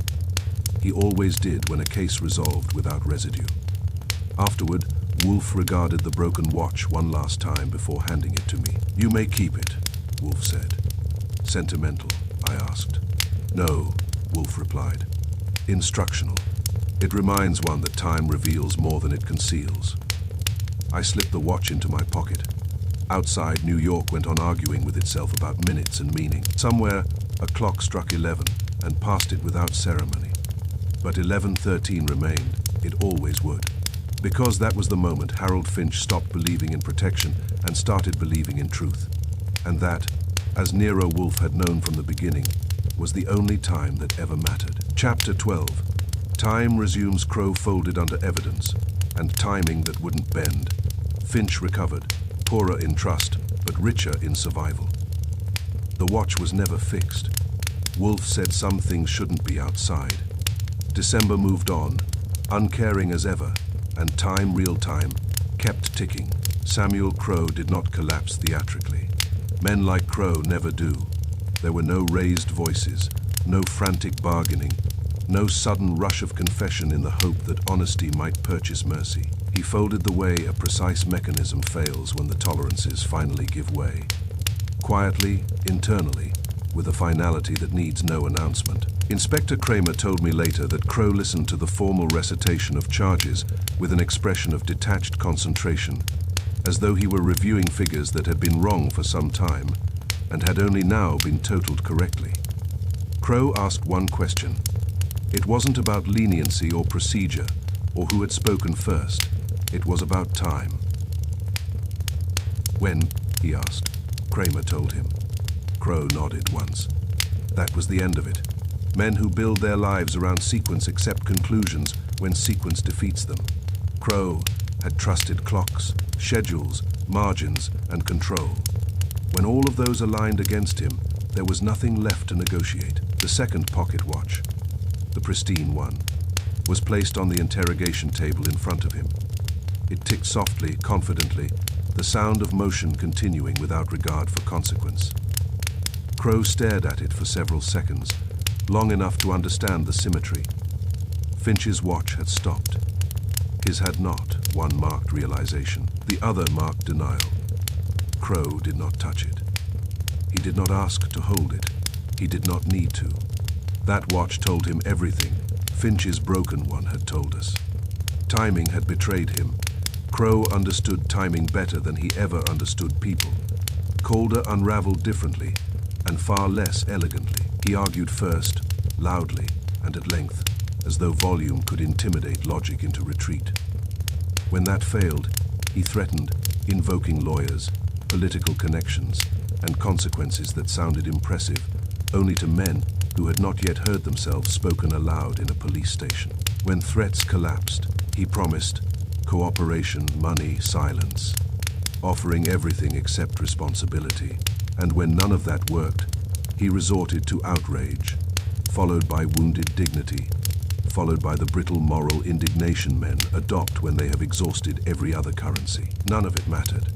He always did when a case resolved without residue. Afterward, Wolfe regarded the broken watch one last time before handing it to me. You may keep it, Wolfe said. Sentimental, I asked. No, Wolfe replied. Instructional. It reminds one that time reveals more than it conceals. I slipped the watch into my pocket. Outside, New York went on arguing with itself about minutes and meaning. Somewhere, a clock struck 11 and passed it without ceremony. But 11:13 remained. It always would. Because that was the moment Harold Finch stopped believing in protection and started believing in truth. And that, as Nero Wolfe had known from the beginning, was the only time that ever mattered. Chapter 12. Time resumes Crow folded under evidence, and timing that wouldn't bend. Finch recovered, poorer in trust, but richer in survival. The watch was never fixed. Wolfe said some things shouldn't be outside. December moved on, uncaring as ever, and time, real time, kept ticking. Samuel Crow did not collapse theatrically. Men like Crow never do. There were no raised voices, no frantic bargaining, no sudden rush of confession in the hope that honesty might purchase mercy. He folded the way a precise mechanism fails when the tolerances finally give way. Quietly, internally, with a finality that needs no announcement. Inspector Kramer told me later that Crow listened to the formal recitation of charges with an expression of detached concentration, as though he were reviewing figures that had been wrong for some time and had only now been totaled correctly. Crow asked one question. It wasn't about leniency or procedure or who had spoken first. It was about time. When? He asked. Kramer told him. Crow nodded once. That was the end of it. Men who build their lives around sequence accept conclusions when sequence defeats them. Crow had trusted clocks, schedules, margins, and control. When all of those aligned against him, there was nothing left to negotiate. The second pocket watch, the pristine one, was placed on the interrogation table in front of him. It ticked softly, confidently, the sound of motion continuing without regard for consequence. Crow stared at it for several seconds, long enough to understand the symmetry. Finch's watch had stopped. His had not, one marked realization. The other marked denial. Crow did not touch it. He did not ask to hold it. He did not need to. That watch told him everything Finch's broken one had told us. Timing had betrayed him. Crow understood timing better than he ever understood people. Calder unraveled differently, and far less elegantly. He argued first, loudly, and at length, as though volume could intimidate logic into retreat. When that failed, he threatened, invoking lawyers, political connections, and consequences that sounded impressive only to men who had not yet heard themselves spoken aloud in a police station. When threats collapsed, he promised cooperation, money, silence, offering everything except responsibility. And when none of that worked, he resorted to outrage, followed by wounded dignity, followed by the brittle moral indignation men adopt when they have exhausted every other currency. None of it mattered.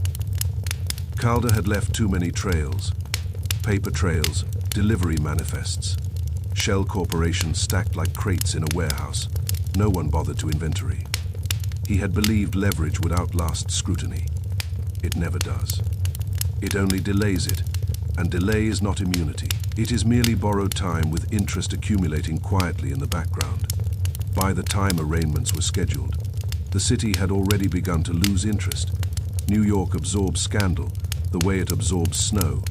Calder had left too many trails. Paper trails, delivery manifests, shell corporations stacked like crates in a warehouse. No one bothered to inventory. He had believed leverage would outlast scrutiny. It never does. It only delays it, and delay is not immunity. It is merely borrowed time with interest accumulating quietly in the background. By the time arraignments were scheduled, the city had already begun to lose interest. New York absorbs scandal the way it absorbs snow,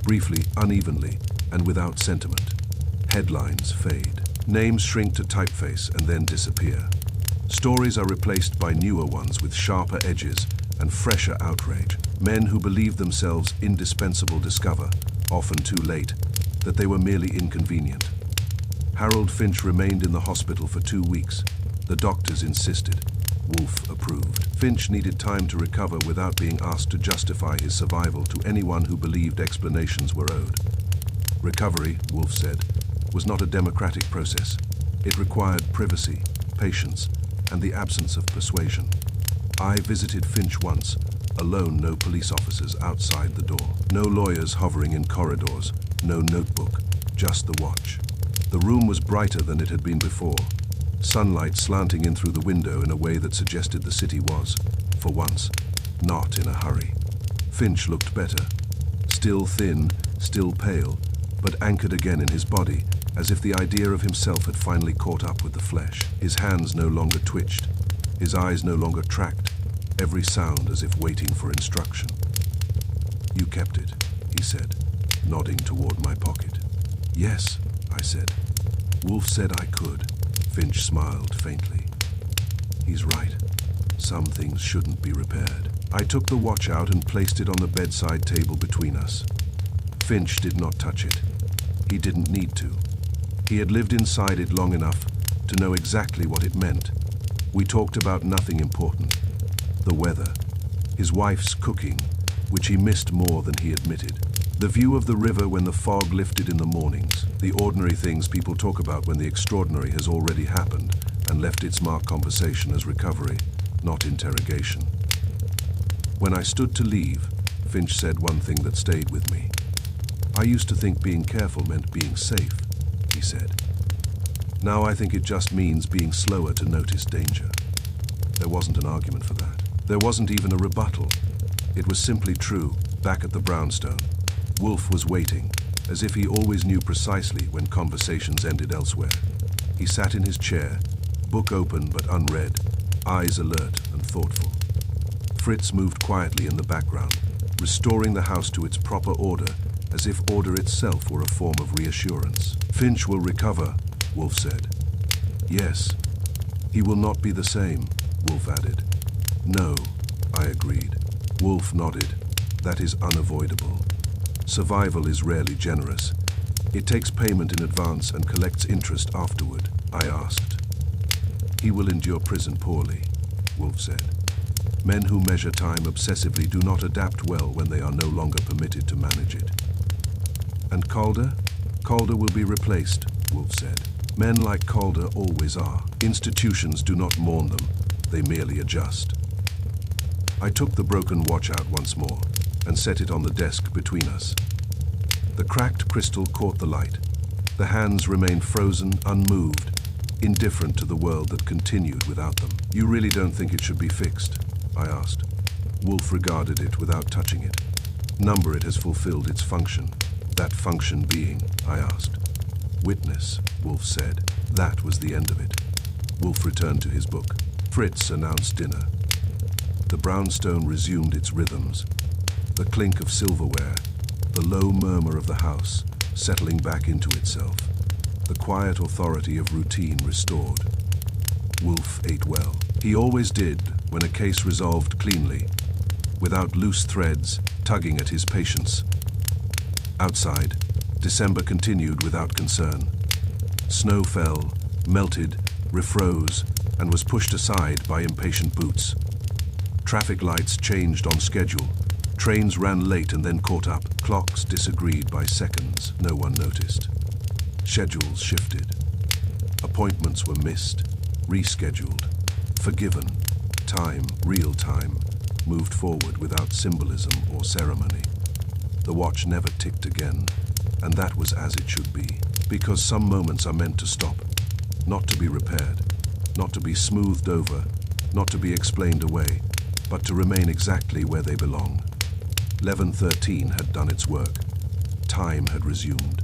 briefly, unevenly, and without sentiment. Headlines fade. Names shrink to typeface and then disappear. Stories are replaced by newer ones with sharper edges and fresher outrage. Men who believed themselves indispensable discover, often too late, that they were merely inconvenient. Harold Finch remained in the hospital for 2 weeks. The doctors insisted. Wolfe approved. Finch needed time to recover without being asked to justify his survival to anyone who believed explanations were owed. Recovery, Wolfe said, was not a democratic process. It required privacy, patience, and the absence of persuasion. I visited Finch once, alone, no police officers outside the door. No lawyers hovering in corridors, no notebook, just the watch. The room was brighter than it had been before, sunlight slanting in through the window in a way that suggested the city was, for once, not in a hurry. Finch looked better. Still thin, still pale, but anchored again in his body, as if the idea of himself had finally caught up with the flesh. His hands no longer twitched, his eyes no longer tracked, every sound as if waiting for instruction. "You kept it," he said, nodding toward my pocket. "Yes," I said. "Wolfe said I could." Finch smiled faintly. "He's right. Some things shouldn't be repaired." I took the watch out and placed it on the bedside table between us. Finch did not touch it. He didn't need to. He had lived inside it long enough to know exactly what it meant. We talked about nothing important. The weather, his wife's cooking, which he missed more than he admitted, the view of the river when the fog lifted in the mornings, the ordinary things people talk about when the extraordinary has already happened and left its mark conversation as recovery, not interrogation. When I stood to leave, Finch said one thing that stayed with me. "I used to think being careful meant being safe," he said. "Now I think it just means being slower to notice danger." There wasn't an argument for that. There wasn't even a rebuttal. It was simply true, back at the brownstone. Wolfe was waiting, as if he always knew precisely when conversations ended elsewhere. He sat in his chair, book open but unread, eyes alert and thoughtful. Fritz moved quietly in the background, restoring the house to its proper order, as if order itself were a form of reassurance. "Finch will recover," Wolfe said. "Yes. He will not be the same," Wolfe added. "No," I agreed. Wolfe nodded. "That is unavoidable. Survival is rarely generous. It takes payment in advance and collects interest afterward," I asked. "He will endure prison poorly," Wolfe said. "Men who measure time obsessively do not adapt well when they are no longer permitted to manage it." "And Calder? Calder will be replaced," Wolfe said. "Men like Calder always are. Institutions do not mourn them, they merely adjust." I took the broken watch out once more and set it on the desk between us. The cracked crystal caught the light. The hands remained frozen, unmoved, indifferent to the world that continued without them. "You really don't think it should be fixed?" I asked. Wolfe regarded it without touching it. "Number it has fulfilled its function." "That function being?" I asked. "Witness," Wolfe said. That was the end of it. Wolfe returned to his book. Fritz announced dinner. The brownstone resumed its rhythms. The clink of silverware, the low murmur of the house, settling back into itself. The quiet authority of routine restored. Wolfe ate well. He always did when a case resolved cleanly, without loose threads tugging at his patience. Outside, December continued without concern. Snow fell, melted, refroze, and was pushed aside by impatient boots. Traffic lights changed on schedule. Trains ran late and then caught up. Clocks disagreed by seconds. No one noticed. Schedules shifted. Appointments were missed, rescheduled, forgiven. Time, real time, moved forward without symbolism or ceremony. The watch never ticked again, and that was as it should be, because some moments are meant to stop, not to be repaired, not to be smoothed over, not to be explained away, but to remain exactly where they belong. 11:13 had done its work. Time had resumed.